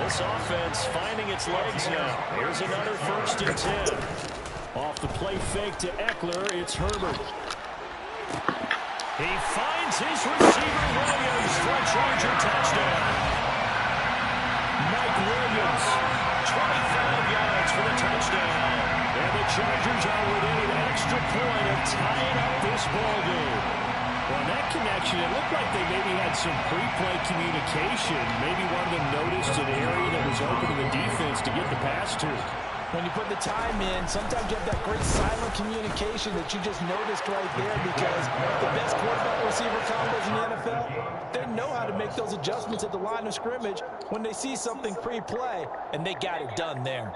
This offense finding its legs now. Here's another 1st and 10. Off the play fake to Eckler, it's Herbert. He finds his receiver, Williams, for a Charger touchdown. Mike Williams, 25 yards for the touchdown. And the Chargers are within an extra point of tying up this ballgame. Well, that connection, it looked like they maybe had some pre-play communication. Maybe one of them noticed an area that was open to the defense to get the pass to. When you put the time in, sometimes you have that great silent communication that you just noticed right there because the best quarterback-receiver combos in the NFL, they know how to make those adjustments at the line of scrimmage when they see something pre-play, and they got it done there.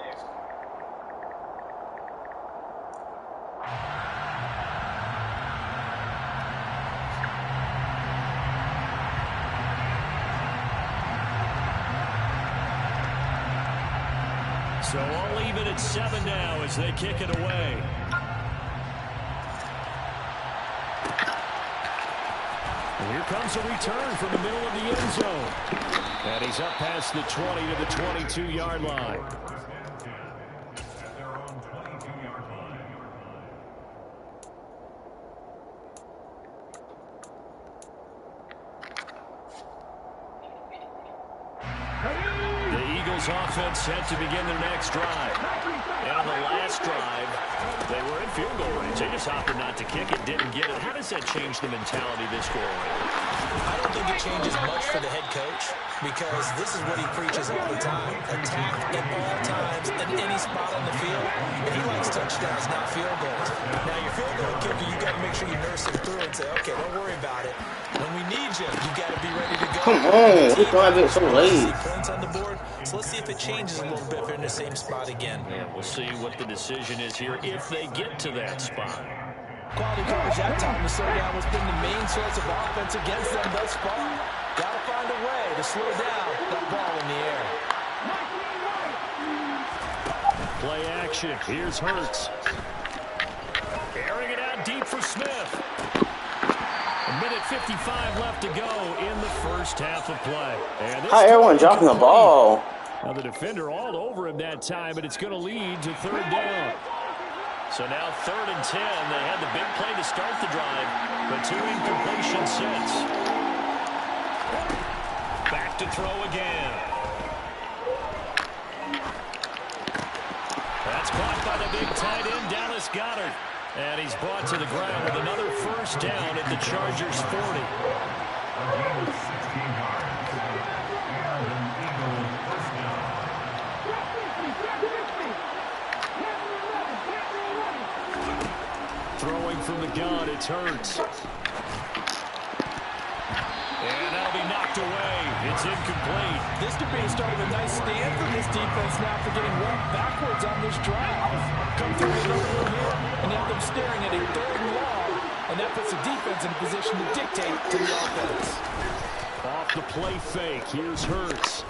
So I'll leave it at 7 now as they kick it away. And here comes a return from the middle of the end zone. And he's up past the 20 to the 22-yard line. At their own 22-yard line. The Eagles offense set to begin their next drive. And on the last drive, they were in field goal range. They just opted not to kick it, didn't get it. How does that change the mentality this go around? I don't think it changes much for the head coach because this is what he preaches all the time. Attack at all times in any spot on the field. And he likes touchdowns, not field goals. Now, your field goal kicker, you got to make sure you nurse him through and say, okay, don't worry about it. When we need you, you got to be ready to go. Come on, who's going to be so late? Points on the board. So let's see if it changes a little bit if they're in the same spot again. Yeah, we'll see what the decision is here if they get to that spot. Quality coverage that time to slow down what's been the main source of offense against them thus far. Got to find a way to slow down that ball in the air. Play action. Here's Hurts. Airing it out deep for Smith. A minute 55 left to go in the first half of play. How everyone dropping the ball? Now the defender all over him that time, but it's going to lead to 3rd down. So now 3rd and 10. They had the big play to start the drive, but 2 incompletions since. Back to throw again. That's caught by the big tight end, Dallas Goedert. And he's brought to the ground with another first down at the Chargers 40. A gain of 16 yards. And an Eagle first down. Throwing from the gun, it's Hurts. And that'll be knocked away It's incomplete. This could be the start of a nice stand for this defense now for getting walked backwards on this drive. Come through with another one here, and now they're staring at a 3rd and long, and that puts the defense in a position to dictate to the offense. Off the play fake, here's Hurts.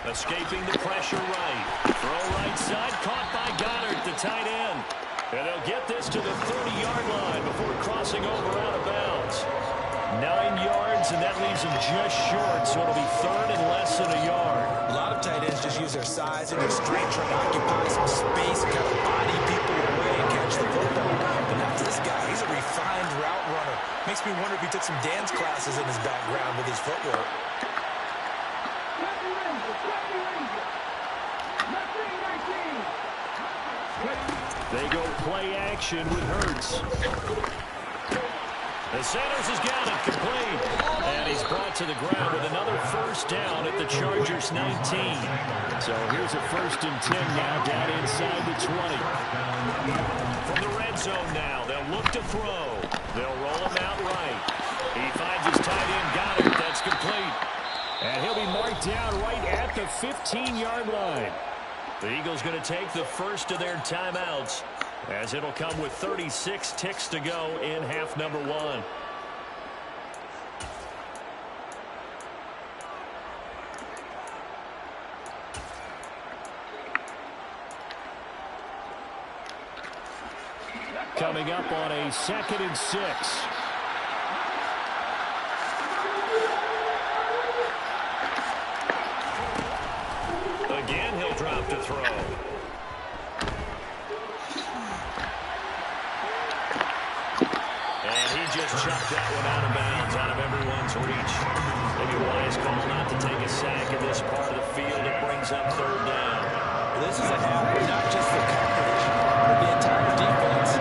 Escaping the pressure right. Throw right side, caught by Goddard, the tight end. And they'll get this to the 30-yard line before crossing over out of bounds. 9 yards, and that leaves him just short, so it'll be 3rd and less than a yard. A lot of tight ends just use their size and their strength, trying to occupy some space, kind of body people away and catch the football. But not this guy. He's a refined route runner. Makes me wonder if he took some dance classes in his background with his footwork. They go play action with Hurts. The Sanders has got it complete. And he's brought to the ground with another 1st down at the Chargers 19. So here's a 1st and 10 now down inside the 20. From the red zone now, they'll look to throw. They'll roll him out right. He finds his tight end, Goddard. That's complete. And he'll be marked down right at the 15-yard line. The Eagles going to take the first of their timeouts, as it'll come with 36 ticks to go in half number 1. Coming up on a 2nd and 6. Again, he'll drop to throw. And he just chucked that one out of bounds, out of everyone's reach. Maybe a wise call not to take a sack in this part of the field. It brings up 3rd down. This is a half where not just the coverage, but the entire defense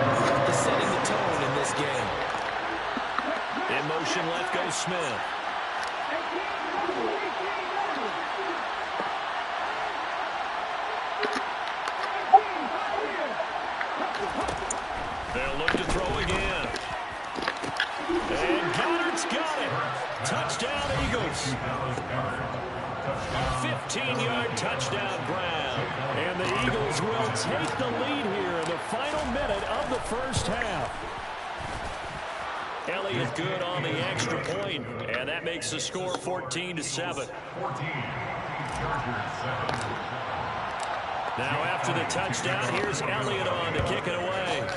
is setting the tone in this game. In motion left goes Smith. They'll look to throw again. And Goddard's got it. Touchdown, Eagles. A 15-yard touchdown grab. And the Eagles will take the lead here in the final minute of the 1st half. Elliott good on the extra point, and that makes the score 14-7. Now after the touchdown, here's Elliott on to kick it away.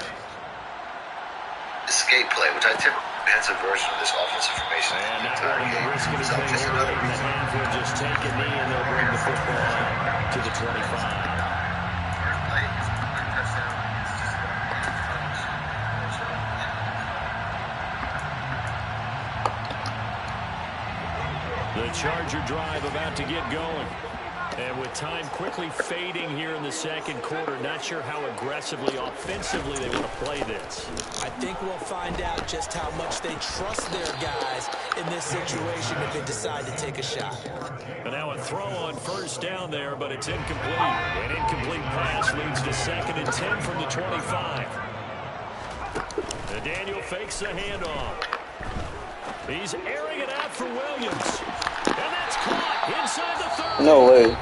Escape play, which I typically has a version of this offensive formation. And not wanting to risk anything here late in the half, he'll just take a knee and they'll bring the football out to the 25. The Charger drive about to get going. And with time quickly fading here in the 2nd quarter, not sure how aggressively, offensively they want to play this. I think we'll find out just how much they trust their guys in this situation if they decide to take a shot. And now a throw on 1st down there, but it's incomplete. An incomplete pass leads to 2nd and 10 from the 25. And Daniel fakes the handoff. He's airing it out for Williams. And that's caught inside the 30. No way.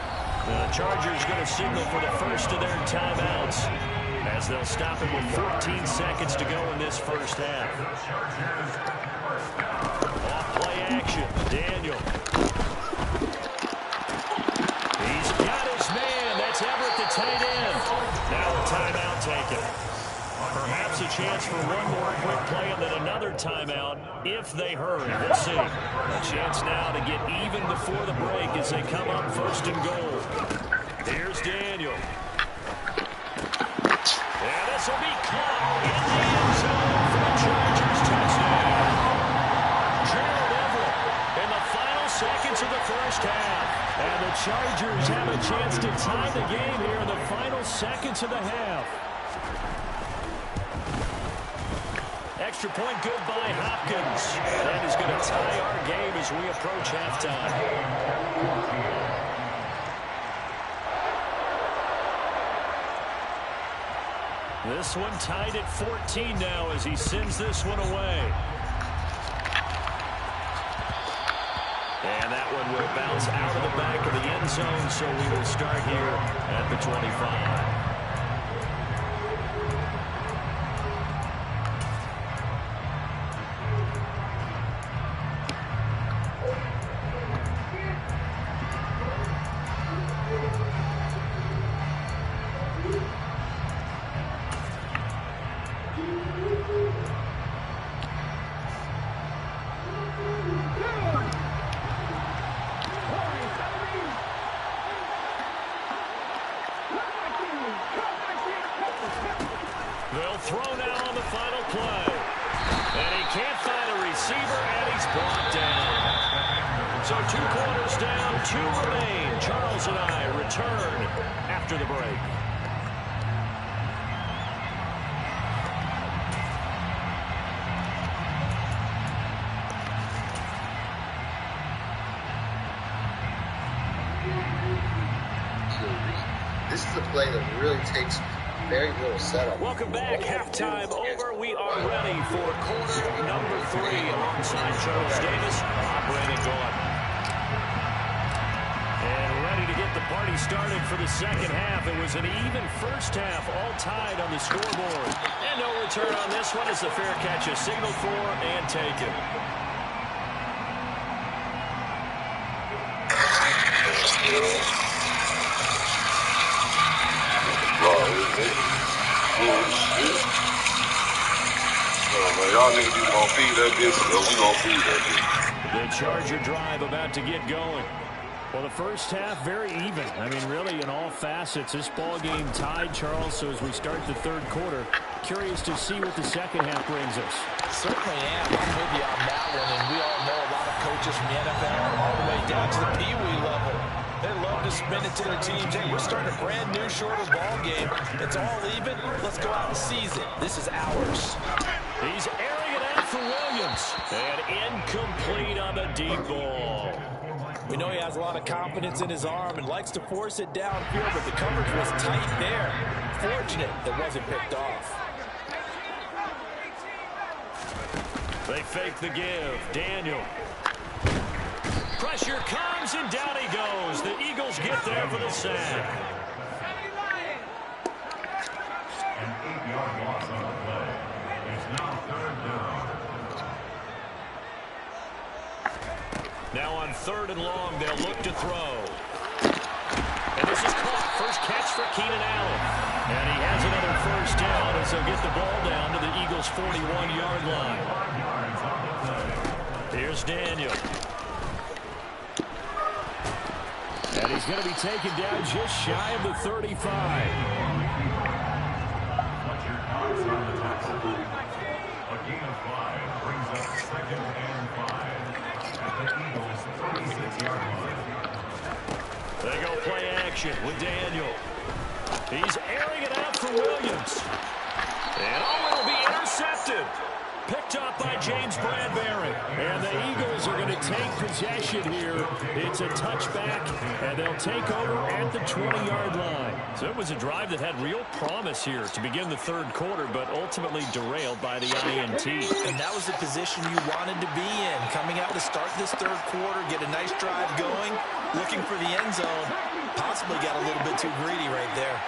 The Chargers going to signal for the first of their timeouts, as they'll stop it with 14 seconds to go in this 1st half. Off play action, Daniel. He's got his man. That's Everett, the tight end. Now a timeout taken. Perhaps a chance for one more quick play and then another timeout if they hurry. We'll see. A chance now to get even before the break as they come up 1st and goal. Here's Daniel. And this will be caught in the end zone for the Chargers touchdown. Gerald Everett in the final seconds of the 1st half. And the Chargers have a chance to tie the game here in the final seconds of the half. Extra point good by Hopkins. That is going to tie our game as we approach halftime. This one tied at 14 now as he sends this one away. And that one will bounce out of the back of the end zone, so we will start here at the 25. They'll throw now on the final play. And he can't find a receiver, and he's brought down. So 2 quarters down, 2 remain. Charles and I return after the break. This is a play that really takes very little setup. Welcome back. Halftime over. We are ready for quarter number 3 alongside Charles Davis. I'm Brandon Gaudin. And ready to get the party started for the second half. It was an even first half, all tied on the scoreboard. And no return on this one as the fair catch is signaled for and taken. Y'all niggas either gonna feed that bitch or we gonna feed that bitch. The Charger drive about to get going. Well, the first half, very even. I mean, really, in all facets, this ball game tied, Charles. So as we start the third quarter, curious to see what the second half brings us. Certainly am. I'm with you on that one. And we all know a lot of coaches from the NFL all the way down to the Pee Wee level. They love to spin it to their teams. Hey, we're starting a brand new, shorter ball game. It's all even. Let's go out and seize it. This is ours. He's airing it out for Williams. And incomplete on the deep ball. We know he has a lot of confidence in his arm and likes to force it downfield, but the coverage was tight there. Fortunate it wasn't picked off. They fake the give. Daniel. Pressure comes, and down he goes. The Eagles get there for the sack. An 8-yard loss on the play. It's now third down. Now on 3rd and long, they'll look to throw. And this is caught. First catch for Keenan Allen. And he has another first down as they'll get the ball down to the Eagles' 41-yard line. Here's Daniel. And he's going to be taken down just shy of the 35. What's your thoughts on the tackle? A gain of 5 brings up 2nd and 5 at the Eagles' 36-yard line. They go play action with Daniel. He's airing it out for Williams. And it'll be intercepted. Picked up by James Bradbury. And the Eagles are going to take possession here. It's a touchback, and they'll take over at the 20-yard line. So it was a drive that had real promise here to begin the third quarter, but ultimately derailed by the INT. And that was the position you wanted to be in. Coming out to start this third quarter, get a nice drive going, looking for the end zone. Possibly got a little bit too greedy right there.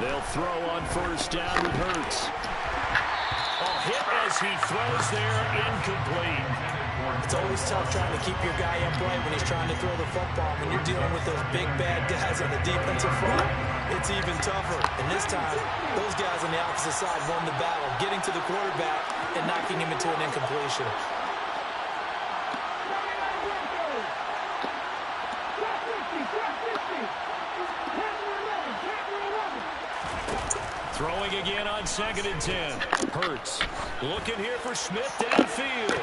They'll throw on first down with Hurts. Hit as he throws there, incomplete. It's always tough trying to keep your guy upright when he's trying to throw the football. When you're dealing with those big, bad guys on the defensive front, it's even tougher. And this time, those guys on the opposite side won the battle, getting to the quarterback and knocking him into an incompletion. Throwing again on 2nd and 10. Hurts looking here for Smith downfield.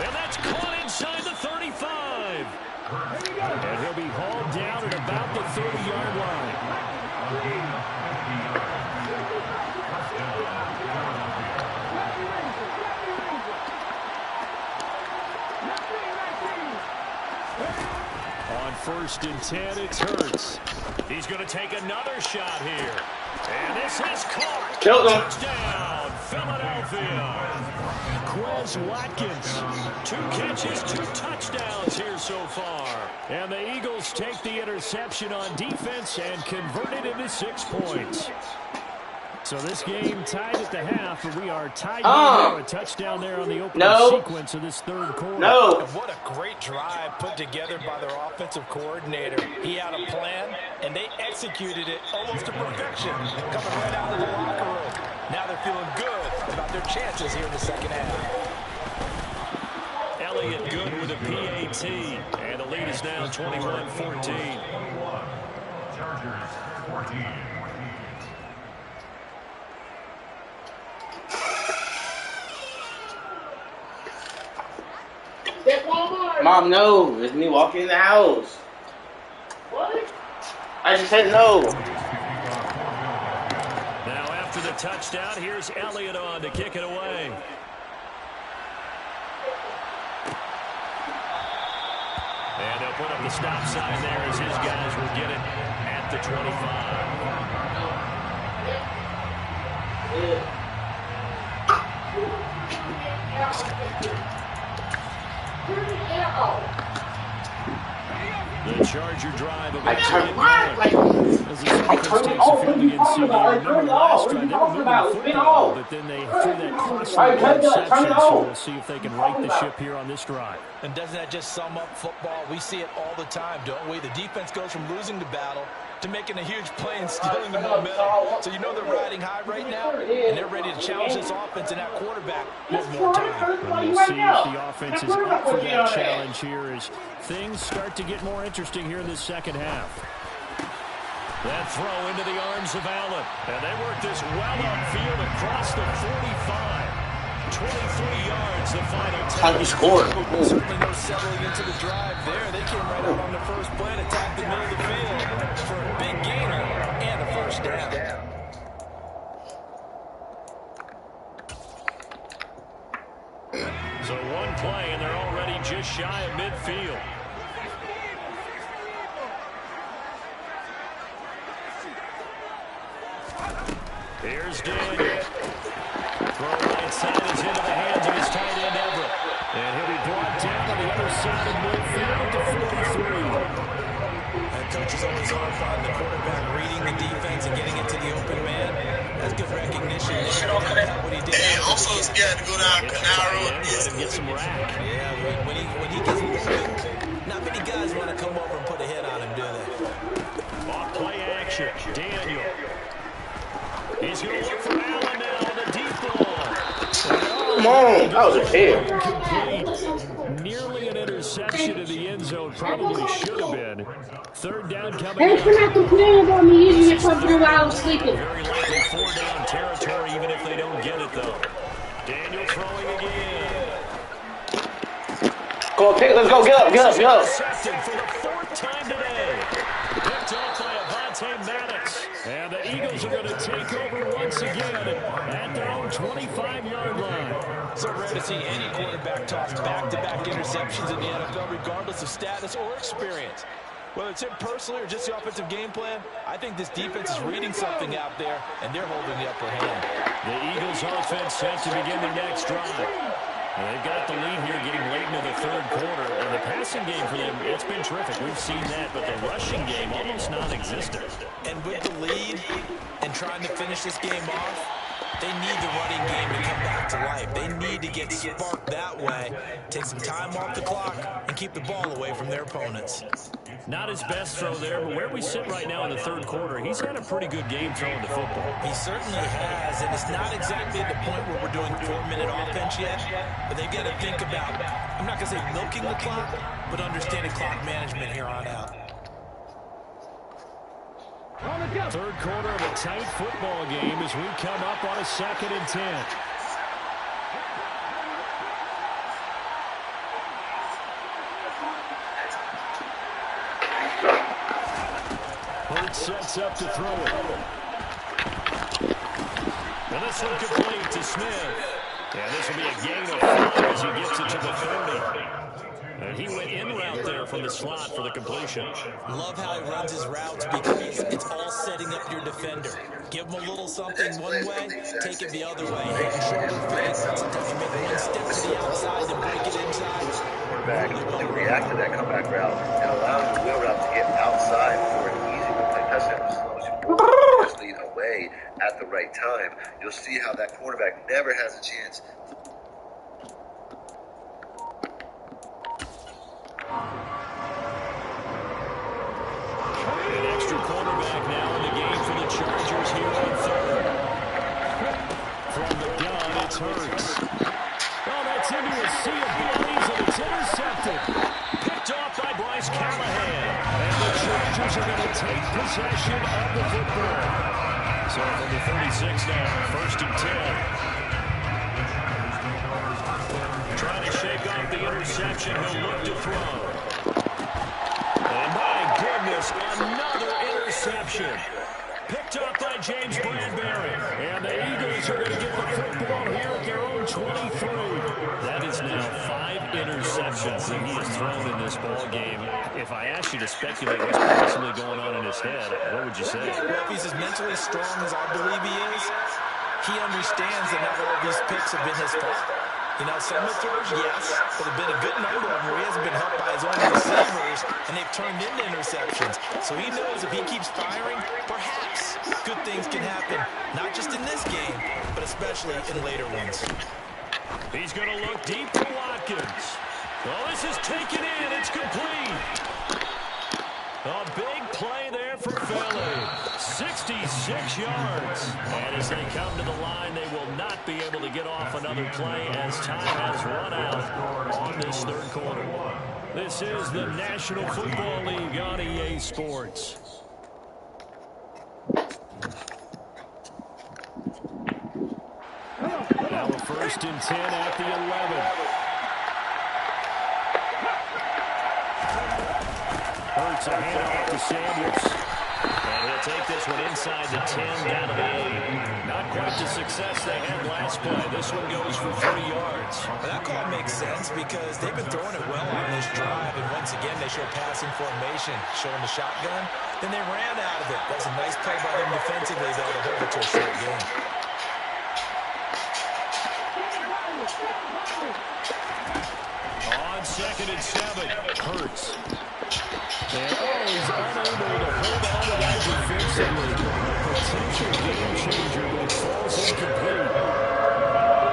And that's caught inside the 35. And he'll be hauled down at about the 30-yard line. On 1st and 10, it's Hurts. He's going to take another shot here. And this is caught. Killed him. Touchdown, Philadelphia. Quez Watkins, 2 catches, 2 touchdowns here so far. And the Eagles take the interception on defense and convert it into 6 points. So this game tied at the half, and we are tied a touchdown there on the opening sequence of this 3rd quarter. And what a great drive put together by their offensive coordinator. He had a plan, and they executed it almost to perfection, coming right out of the locker room. Now they're feeling good about their chances here in the second half. Elliott good with a PAT, and the lead is now 21-14. Chargers 14. Mom, no. It's me walking in the house. What? I just said no. Now after the touchdown, here's Elliott on to kick it away. And they'll put up the stop sign there as his guys will get it at the 25. The Charger drive of I turned it off. But then they threw that costly interception, so we'll see if they can right the ship here on this drive. And doesn't that just sum up football? We see it all the time, don't we? The defense goes from losing the battle to making a huge play and stealing the momentum. So you know they're riding high right now, and they're ready to challenge this offense and that quarterback one more time. And we'll see if the offense is up for that challenge here as things start to get more interesting here in the second half. That throw into the arms of Allen. And they work this well upfield across the 45. 23 yards, the final time. How do you score? Certainly no settling into the drive there. They came right out on the first play and attacked the middle of the field for a big gainer and a first down. So one play, and they're already just shy of midfield. Here's Daniel. Throw right side is into the hands of his tight end, Everett. And he'll be brought down on the other side of midfield to 43. And coach is always hard on the quarterback reading the defense and getting it to the open man. That's good recognition. What he did. And also scared to go down Canaro. Let him get some rack. Yeah, when he gets moving, not many guys want to come over and put a hit on him, do they? Off play action. Daniel. He's going to look for Allen now on the deep ball. Come on, that was a tail. Nearly an interception in the end zone. Probably should have been. 3rd down coming Hey, up. you're not complaining about me using your computer while I was sleeping. Very likely 4-down territory, even if they don't get it, though. Daniel throwing again. Go, pick, let's go, get up. Intercepted for the 4th time today. Picked off by Avonte Maddox. And the Eagles are going to take over once again at their own 25-yard line. So rare to see any quarterback toss back-to-back interceptions in the NFL, regardless of status or experience. Whether it's him personally or just the offensive game plan, I think this defense is reading something out there, and they're holding the upper hand. The Eagles offense set to begin their next drive. And they've got the lead here getting late into the 3rd quarter. And the passing game for them, it's been terrific. We've seen that, but the rushing game almost non-existent. And with the lead and trying to finish this game off, they need the running game to come back to life. They need to get sparked that way, take some time off the clock, and keep the ball away from their opponents. Not his best throw there, but where we sit right now in the 3rd quarter, he's had a pretty good game throwing the football. He certainly has, and it's not exactly at the point where we're doing 4-minute offense yet, but they've got to think about, I'm not going to say milking the clock, but understanding clock management here on out. 3rd quarter of a tight football game as we come up on a 2nd and 10. Hurts sets up to throw it. And this one complete to Smith. And this will be a gain of 4 as he gets it to the 30. And he went in route there from the slot for the completion. Love how he runs his routes because it's all setting up your defender. Give him a little something one way, take it the other way. Hitting shoulder fades. Sometimes you make one step to the outside, then break it inside. Quarterback to react to that comeback route and allow the wheel route to get outside for an easy play touchdown. As long as you pull the lead away at the right time, you'll see how that quarterback never has a chance. An extra quarterback now in the game for the Chargers here on third. From the gun, it's Hurts. Oh, that's into a sea of bodies, and it's intercepted. Picked off by Bryce Callahan. And the Chargers are going to take possession of the football. So from the 36 now, 1st and 10. Trying to shake off the interception. He'll look to throw. And my goodness, another interception. Picked up by James Bradbury. And the Eagles are going to get the football here at their own 23. That is now 5 interceptions that he has thrown in this ball game. If I asked you to speculate what's possibly going on in his head, what would you say? Well, if he's as mentally strong as I believe he is, he understands that not all of these picks have been his fault. You know, some of the throws, yes, but there have been a good number of them where he hasn't been helped by his own receivers, and they've turned into interceptions. So he knows if he keeps firing, perhaps good things can happen, not just in this game, but especially in later ones. He's going to look deep for Watkins. Oh, this is taken in. It's complete. A big play there for Philly. 66 yards. And as they come to the line, they will not be able to get off another play as time has run out on this third quarter. This is the National Football League on EA Sports. Now a 1st and 10 at the 11. Hurts a handoff to Sanders. And he'll take this one inside the 10 down to the 8. Not quite the success they had last play. This one goes for 3 yards. Well, that call makes sense because they've been throwing it well on this drive. And once again, they show passing formation, showing the shotgun. Then they ran out of it. That's a nice play by them defensively, though, to hold it to a short game. On 2nd and 7, Hurts. And he's unable to hold on to that defensively. Potential game changer, but it falls incomplete.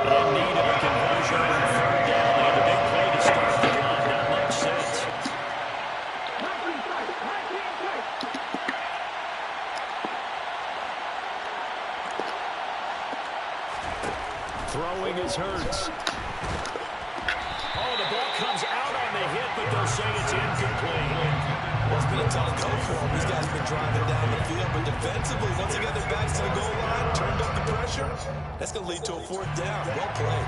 In need of a conversion on 3rd down. They had a big play to start the run. Not much sense. Throwing is Hurts. Oh, the ball comes out on the hit, but they'll say it's incomplete. Well, it's been a tough go for him. These guys have been driving down the field, but defensively, once they got their backs to the goal line, turned up the pressure, that's going to lead to a 4th down. Well played.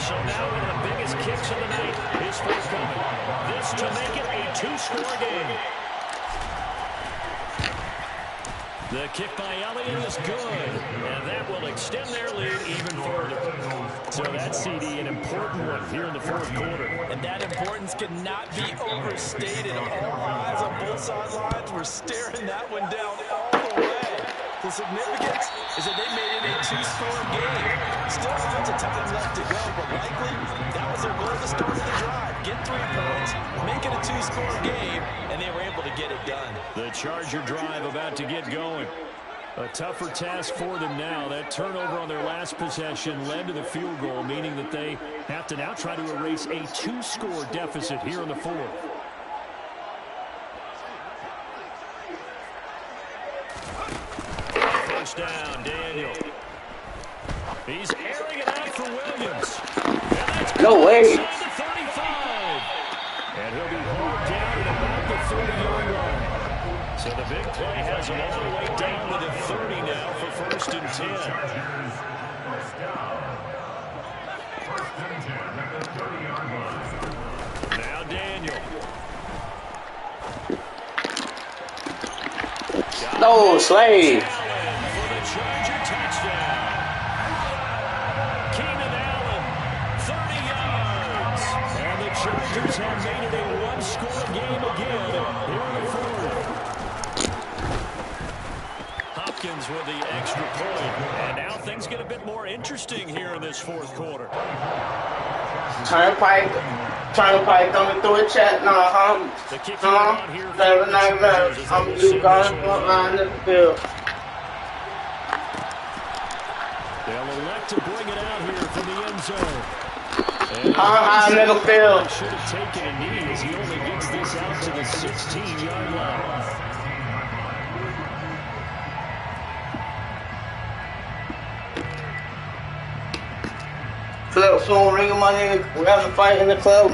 So now one of the biggest kicks of the night is forthcoming. This to make it a 2-score game. The kick by Elliott is good, and that will extend their lead even further. So that's, CD, an important one here in the 4th quarter. And that importance cannot be overstated. All eyes on both sidelines were staring that one down all the way. The significance is that they made it a 2-score game. Still lots of time left to go, but likely that was their goal to start the drive. Get 3 points, make it a 2-score game, and they were able to get it done. The Charger drive about to get going. A tougher task for them now. That turnover on their last possession led to the field goal, meaning that they have to now try to erase a 2-score deficit here in the 4th. First down, Daniel. He's airing it out for Williams. No way. And he'll be hauled down at about the 30-yard line. So the big play has him all the way down to the 30 now for 1st and 10. Now Daniel. No, Slade. For the Charger touchdown. Keenan Allen, 30 yards. And the Chargers have made it a with the extra point. And now things get a bit more interesting here in this fourth quarter. Turnpike coming through a chat now, The kick on here for the Chargers as they will send this one line the field. They'll elect to bring it out here from the end zone. High middle field. Should have taken a knee as he only gets this out to the 16-yard line. Flip phone ringing my nigga. We're having a fight in the club.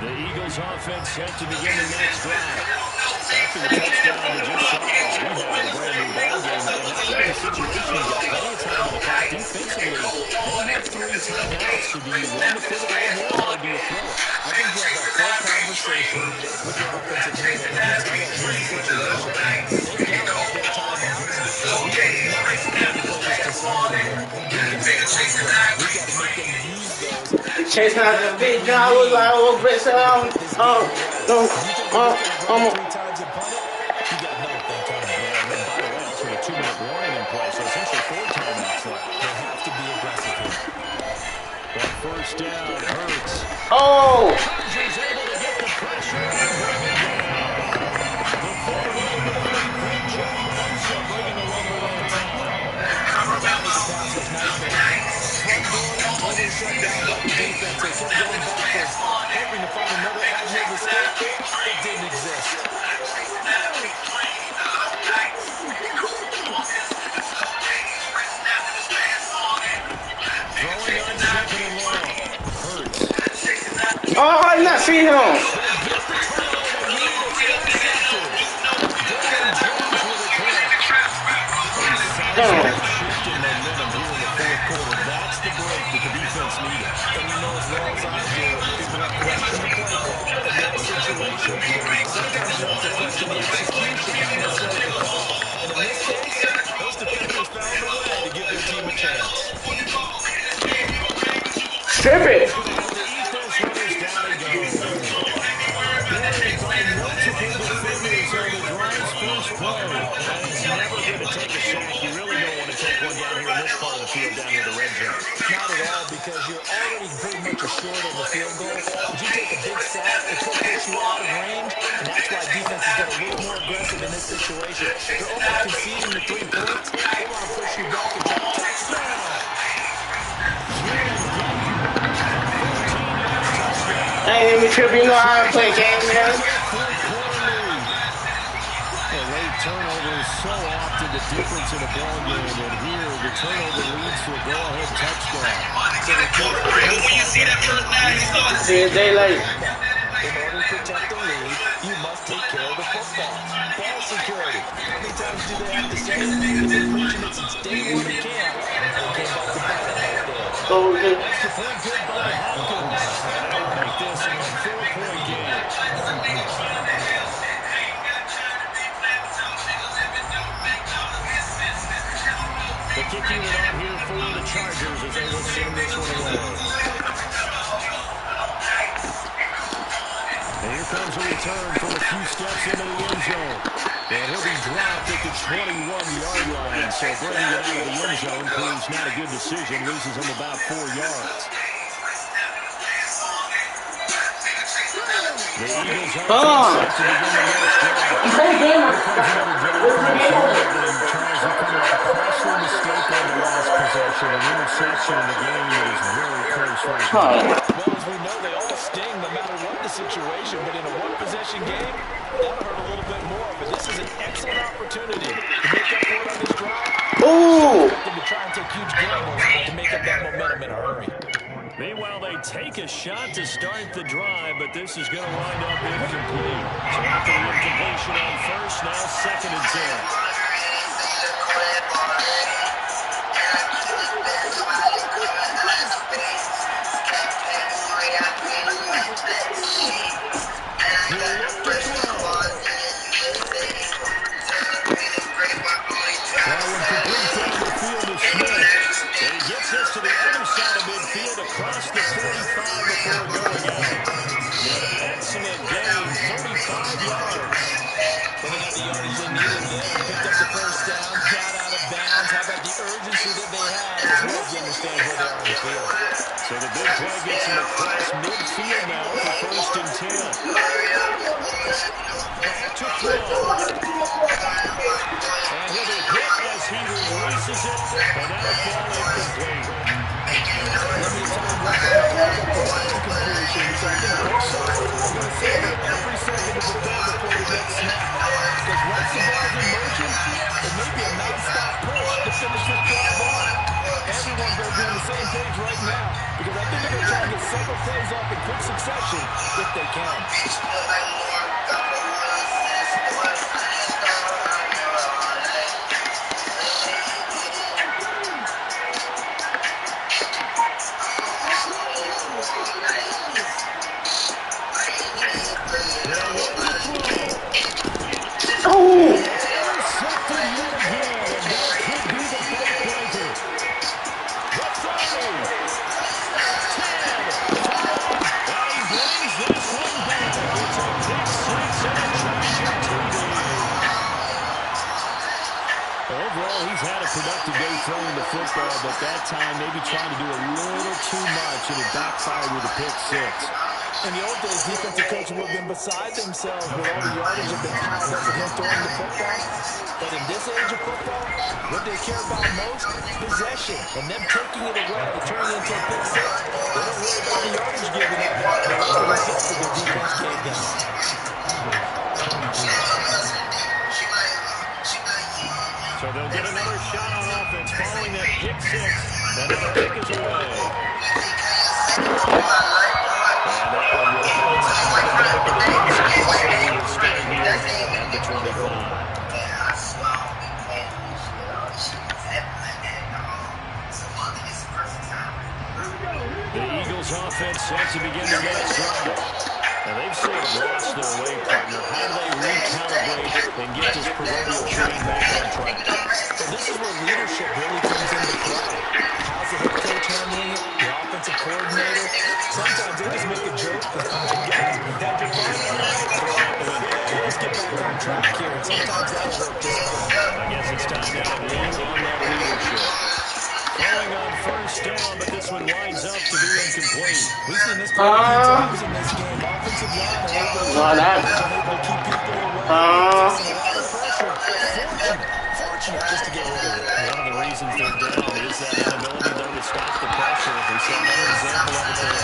The Eagles offense set to begin the next drive. After the touchdown we just saw, we have a brand new ball game. And now you're in a situation you've got plenty of time on the clock defensively. They have 3 timeouts. So do you run the football here or do you throw it? I think you have that full conversation with your offensive unit. And you tell them here's the situation. They've got all their timeouts, so we are not going to play this conservatively. We've got to make them use those. Chasing out the big John was like, oh, bitch, Three times and punt it, you got another thing coming. Yeah, and then by the way, also a 2-minute warning in place. So essentially 4 timeouts left. They have to be aggressive here. But first down, Hurts. oh! Chargers able to get the pressure and bring it down. The forward number 3, Joe Bosa bringing the lumber one time. That was a passage nightmare. Front door totally shut down by the defense. They kept going backwards, hoping to find another avenue of escape. It didn't exist. Throwing on 2nd and long. Hurts. Oh, I did not see him. They get the turnover they need. It's intercepted. Daniel Jones with a catch. A seismic shift in momentum here in the fourth quarter. That's the break that the defense needed. And you know as well as I do, people have questioned the play call in that situation. Sometimes you have to question the execution, not necessarily the call. And in this case, those defenders found a way to give their team a chance. Strip it. The ethos runners down he goes. Buried by multiple defenders on the drive's first play. And it's never going to take a sack. You really don't want to take one down here in this part of the field, down near the red zone. Not at all, because you're already pretty much assured of the field goal. If you take a big sack, it could push you out of range, and that's why defense has got a little more aggressive in this situation. They're almost conceding the 3 points. They want to push you back and try to touchdown. Hey, let me trip. You know how I play games, man. A late turnover is so often the difference in a ball game, and here the turnover leads to a go-ahead touchdown. When you see that first down, you start to See, daylight. In order to protect the lead, you must take care of the football. Ball security. How many times do they have to say it? They've been preaching it since day one in camp. They came back to bite them right there. So, Extra point good by Hopkins. That will make this a 4-point game. The kick unit on here for the Chargers as they will send this one away. And here comes a return from a few steps into the end zone. And he'll be dropped at the 21-yard line. So bringing it out of the end zone proves not a good decision. Loses him about 4 yards. The Eagles are set to begin the next drive. Here comes another drive from the field. And Charles will come up a costly mistake on the last possession. An interception in the game that is very close right now. Well, as we know, they all sting no matter what the situation. But in a one-possession game, that'll hurt a little bit more. But this is an excellent opportunity to make up for it on this drive. ooh. To try and take huge gambles to make up that momentum in a hurry. Meanwhile, they take a shot to start the drive, but this is going to wind up incomplete. So after the incompletion on first, now 2nd and 10. To the other side of midfield across the 45 before going out. An excellent game chemistry that they have as well as he understands where they are in the field. So the big play gets him across midfield now for 1st and 10. Back to throw. And he'll be hit as he releases it, and that'll fall incomplete. Limited time left on the clock after that incompletion. So I think both sides are going to savor every second to prepare before the next snap. Because once the ball's in motion, it may be a non-stop push to finish this drive off. Everyone's going to be on the same page right now because I think they're going to try to get several plays off in quick succession if they can. Intercepted yet again, and that could be the backbreaker. The 30, 10, 5, and he brings this one back. It's a pick six and a tragic TD. Overall, he's had a productive day throwing the football, but that time maybe trying to do a little too much, and it backfired with a pick six. In the old days, defensive coaches would have been beside themselves with all the yardage that been piled up with him throwing the football. But in this age of football, what they care about most, possession, and them taking it away to turn it into a pick six. They don't worry about the yardage given up. They like the results that their defense gave them. So they'll get another shot on offense following that pick six, and now the kick is away. And that one will bounce off the back of the end zone, so we will start here at the 25. The Eagles offense set to begin the next drive. Now they've sort of lost their way, partner. How do they recalibrate and get this proverbial train back on track? Well, this is where leadership really comes into play. How's the head coach handling it? The offensive coordinator? Sometimes they just make a joke. Hey, guys, had your fun tonight? Let's get back on track here. And sometimes that'll work just fine. I guess it's time now to lean on that leadership. Throwing on 1st down, but this one winds up to be incomplete. We've seen this play a few times in this game. Offensive line are able to keep people away. Facing a lot of pressure. Fortunate just to get rid of it. One of the reasons they're down is that inability, though, to stop the pressure. We saw another example of it there.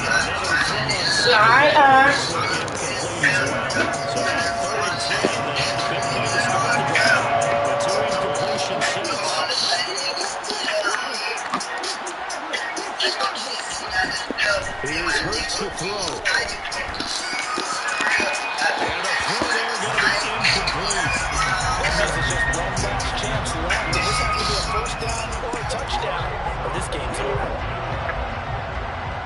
Another throw on second down. This one incomplete as well. So now 3rd and 10. They had the big play to start the drive. With 2 incompletions since. Here's Hurts to throw.